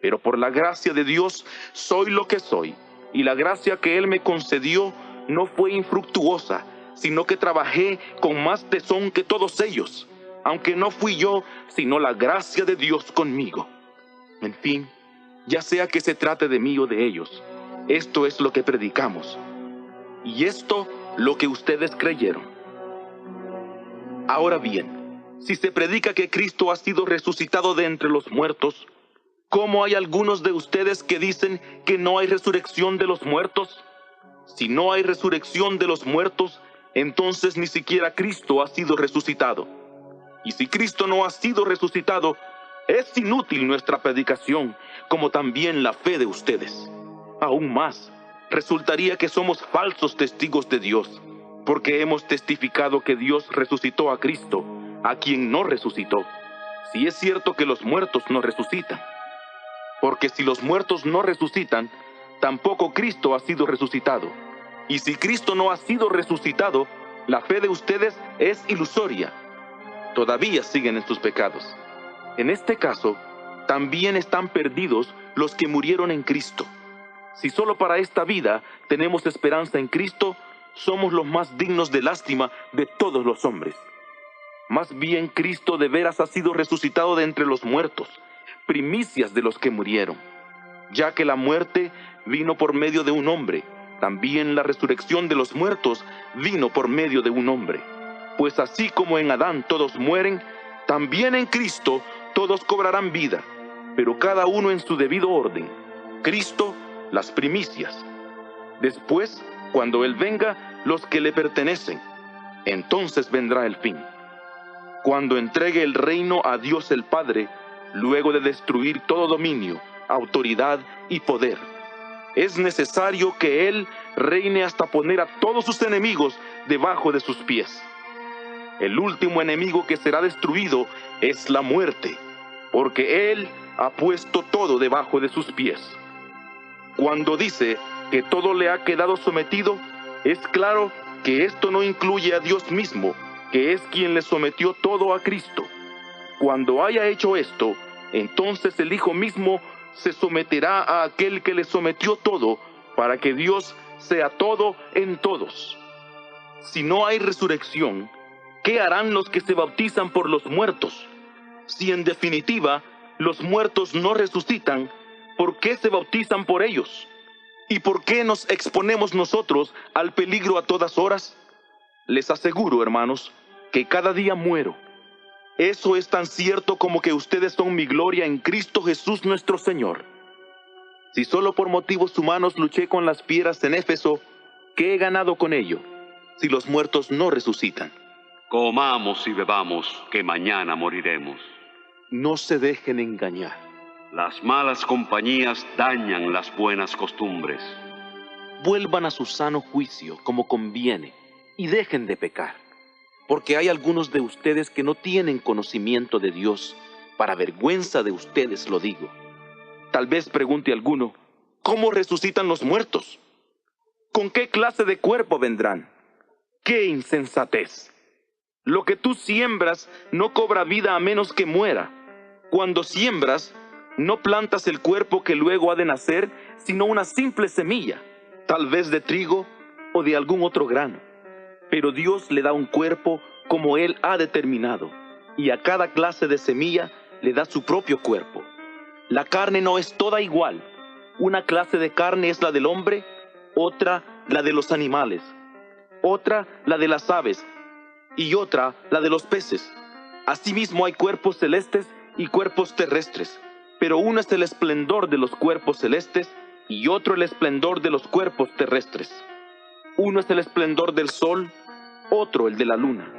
Pero por la gracia de Dios soy lo que soy, y la gracia que Él me concedió no fue infructuosa, sino que trabajé con más tesón que todos ellos, aunque no fui yo, sino la gracia de Dios conmigo. En fin, ya sea que se trate de mí o de ellos, esto es lo que predicamos, y esto lo que ustedes creyeron. Ahora bien, si se predica que Cristo ha sido resucitado de entre los muertos, ¿cómo hay algunos de ustedes que dicen que no hay resurrección de los muertos? Si no hay resurrección de los muertos, entonces ni siquiera Cristo ha sido resucitado. Y si Cristo no ha sido resucitado, es inútil nuestra predicación, como también la fe de ustedes. Aún más, resultaría que somos falsos testigos de Dios, porque hemos testificado que Dios resucitó a Cristo, a quien no resucitó, si es cierto que los muertos no resucitan. Porque si los muertos no resucitan, tampoco Cristo ha sido resucitado. Y si Cristo no ha sido resucitado, la fe de ustedes es ilusoria. Todavía siguen en sus pecados. En este caso, también están perdidos los que murieron en Cristo. Si solo para esta vida tenemos esperanza en Cristo, somos los más dignos de lástima de todos los hombres. Más bien Cristo de veras ha sido resucitado de entre los muertos, primicias de los que murieron. Ya que la muerte vino por medio de un hombre, también la resurrección de los muertos vino por medio de un hombre. Pues así como en Adán todos mueren, también en Cristo todos cobrarán vida, pero cada uno en su debido orden. Cristo, las primicias. Después, cuando Él venga, los que le pertenecen. Entonces vendrá el fin, cuando entregue el reino a Dios el Padre, luego de destruir todo dominio, autoridad y poder. Es necesario que Él reine hasta poner a todos sus enemigos debajo de sus pies. El último enemigo que será destruido es la muerte, porque Él ha puesto todo debajo de sus pies. Cuando dice que todo le ha quedado sometido, es claro que esto no incluye a Dios mismo, que es quien le sometió todo a Cristo. Cuando haya hecho esto, entonces el Hijo mismo se someterá a aquel que le sometió todo, para que Dios sea todo en todos. Si no hay resurrección, ¿qué harán los que se bautizan por los muertos? Si en definitiva los muertos no resucitan, ¿por qué se bautizan por ellos? ¿Y por qué nos exponemos nosotros al peligro a todas horas? Les aseguro, hermanos, que cada día muero. Eso es tan cierto como que ustedes son mi gloria en Cristo Jesús nuestro Señor. Si solo por motivos humanos luché con las fieras en Éfeso, ¿qué he ganado con ello, si los muertos no resucitan? Comamos y bebamos, que mañana moriremos. No se dejen engañar. Las malas compañías dañan las buenas costumbres. Vuelvan a su sano juicio como conviene y dejen de pecar, porque hay algunos de ustedes que no tienen conocimiento de Dios. Para vergüenza de ustedes lo digo. Tal vez pregunte alguno, ¿cómo resucitan los muertos? ¿Con qué clase de cuerpo vendrán? ¡Qué insensatez! Lo que tú siembras no cobra vida a menos que muera. Cuando siembras, no plantas el cuerpo que luego ha de nacer, sino una simple semilla, tal vez de trigo o de algún otro grano. Pero Dios le da un cuerpo como Él ha determinado, y a cada clase de semilla le da su propio cuerpo. La carne no es toda igual. Una clase de carne es la del hombre, otra la de los animales, otra la de las aves, y otra la de los peces. Asimismo hay cuerpos celestes y cuerpos terrestres, pero uno es el esplendor de los cuerpos celestes y otro el esplendor de los cuerpos terrestres. Uno es el esplendor del sol, otro el de la luna,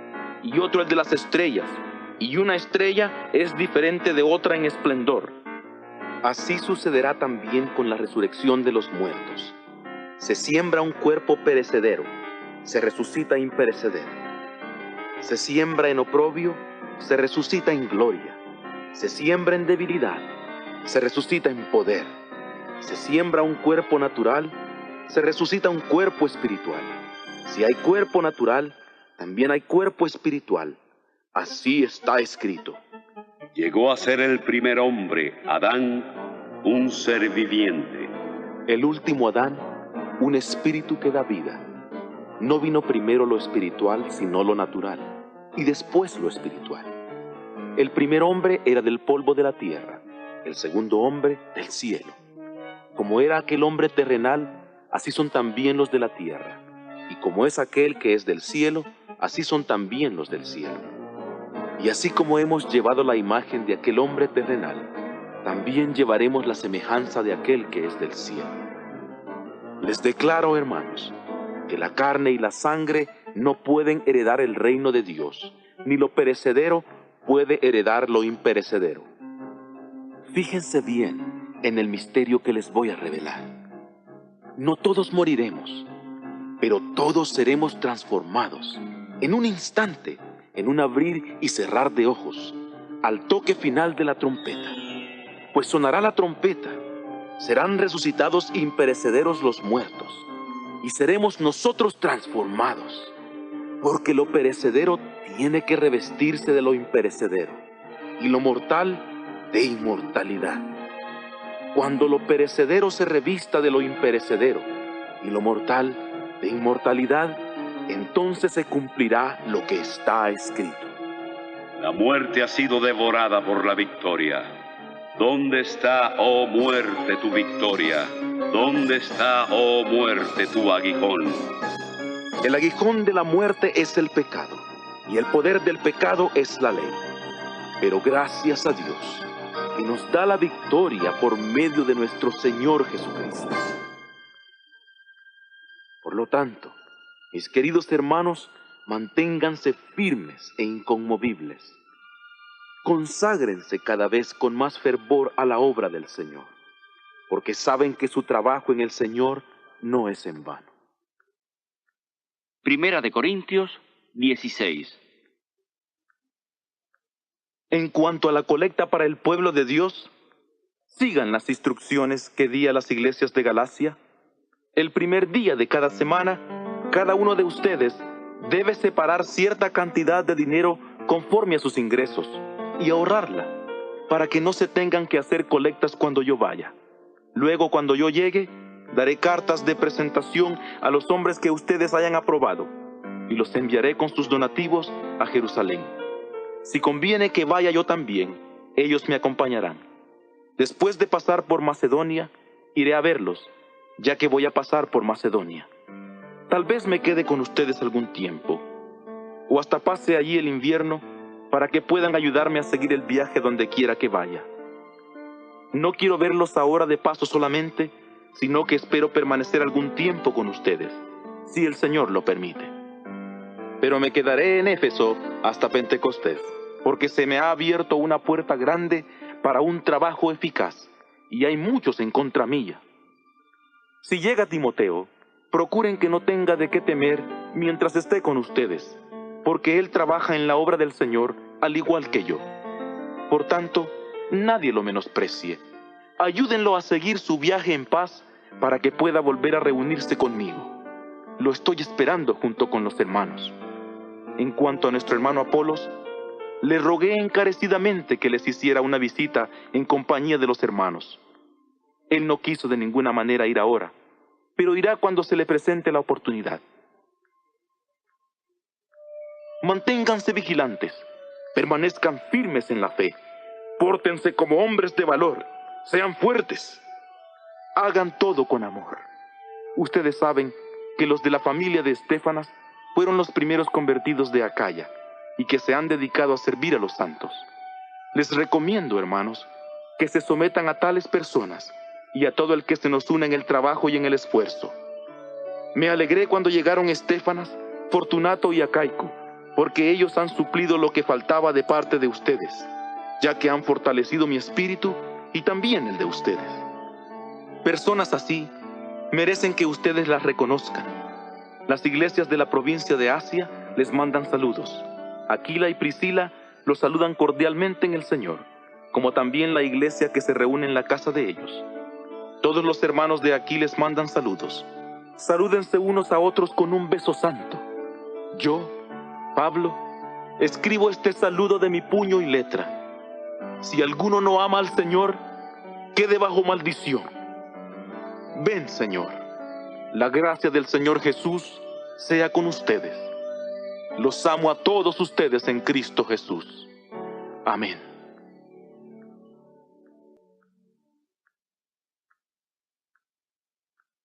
y otro el de las estrellas, y una estrella es diferente de otra en esplendor. Así sucederá también con la resurrección de los muertos. Se siembra un cuerpo perecedero, se resucita imperecedero. Se siembra en oprobio, se resucita en gloria. Se siembra en debilidad, se resucita en poder. Se siembra un cuerpo natural, se resucita un cuerpo espiritual. Si hay cuerpo natural, también hay cuerpo espiritual. Así está escrito. Llegó a ser el primer hombre, Adán, un ser viviente. El último Adán, un espíritu que da vida. No vino primero lo espiritual, sino lo natural, y después lo espiritual. El primer hombre era del polvo de la tierra, el segundo hombre del cielo. Como era aquel hombre terrenal, así son también los de la tierra. Y como es aquel que es del cielo, así son también los del cielo. Y así como hemos llevado la imagen de aquel hombre terrenal, también llevaremos la semejanza de aquel que es del cielo. Les declaro, hermanos, que la carne y la sangre no pueden heredar el reino de Dios, ni lo perecedero puede heredar lo imperecedero. Fíjense bien en el misterio que les voy a revelar. No todos moriremos, pero todos seremos transformados en un instante, en un abrir y cerrar de ojos, al toque final de la trompeta. Pues sonará la trompeta, serán resucitados imperecederos los muertos, y seremos nosotros transformados, porque lo perecedero tiene que revestirse de lo imperecedero, y lo mortal de inmortalidad. Cuando lo perecedero se revista de lo imperecedero, y lo mortal de inmortalidad, entonces se cumplirá lo que está escrito. La muerte ha sido devorada por la victoria. ¿Dónde está, oh muerte, tu victoria? ¿Dónde está, oh muerte, tu aguijón? El aguijón de la muerte es el pecado, y el poder del pecado es la ley. Pero gracias a Dios, que nos da la victoria por medio de nuestro Señor Jesucristo. Por lo tanto, mis queridos hermanos, manténganse firmes e inconmovibles. Conságrense cada vez con más fervor a la obra del Señor, porque saben que su trabajo en el Señor no es en vano. Primera de Corintios 16. En cuanto a la colecta para el pueblo de Dios, sigan las instrucciones que di a las iglesias de Galacia. El primer día de cada semana, cada uno de ustedes debe separar cierta cantidad de dinero conforme a sus ingresos y ahorrarla, para que no se tengan que hacer colectas cuando yo vaya. Luego, cuando yo llegue, daré cartas de presentación a los hombres que ustedes hayan aprobado, y los enviaré con sus donativos a Jerusalén. Si conviene que vaya yo también, ellos me acompañarán. Después de pasar por Macedonia, iré a verlos, ya que voy a pasar por Macedonia. Tal vez me quede con ustedes algún tiempo, o hasta pase allí el invierno, para que puedan ayudarme a seguir el viaje donde quiera que vaya. No quiero verlos ahora de paso solamente, sino que espero permanecer algún tiempo con ustedes, si el Señor lo permite. Pero me quedaré en Éfeso hasta Pentecostés, porque se me ha abierto una puerta grande para un trabajo eficaz, y hay muchos en contra mía. Si llega Timoteo, procuren que no tenga de qué temer mientras esté con ustedes, porque él trabaja en la obra del Señor al igual que yo. Por tanto, nadie lo menosprecie. Ayúdenlo a seguir su viaje en paz para que pueda volver a reunirse conmigo. Lo estoy esperando junto con los hermanos. En cuanto a nuestro hermano Apolos, le rogué encarecidamente que les hiciera una visita en compañía de los hermanos. Él no quiso de ninguna manera ir ahora, pero irá cuando se le presente la oportunidad. Manténganse vigilantes, permanezcan firmes en la fe, pórtense como hombres de valor, sean fuertes, hagan todo con amor. Ustedes saben que los de la familia de Estéfanas fueron los primeros convertidos de Acaya y que se han dedicado a servir a los santos. Les recomiendo, hermanos, que se sometan a tales personas y a todo el que se nos une en el trabajo y en el esfuerzo. Me alegré cuando llegaron Estéfanas, Fortunato y Acaico, porque ellos han suplido lo que faltaba de parte de ustedes, ya que han fortalecido mi espíritu y también el de ustedes. Personas así merecen que ustedes las reconozcan. Las iglesias de la provincia de Asia les mandan saludos. Aquila y Priscila los saludan cordialmente en el Señor, como también la iglesia que se reúne en la casa de ellos. Todos los hermanos de aquí les mandan saludos. Salúdense unos a otros con un beso santo. Yo, Pablo, escribo este saludo de mi puño y letra. Si alguno no ama al Señor, quede bajo maldición. Ven, Señor. La gracia del Señor Jesús sea con ustedes. Los amo a todos ustedes en Cristo Jesús. Amén.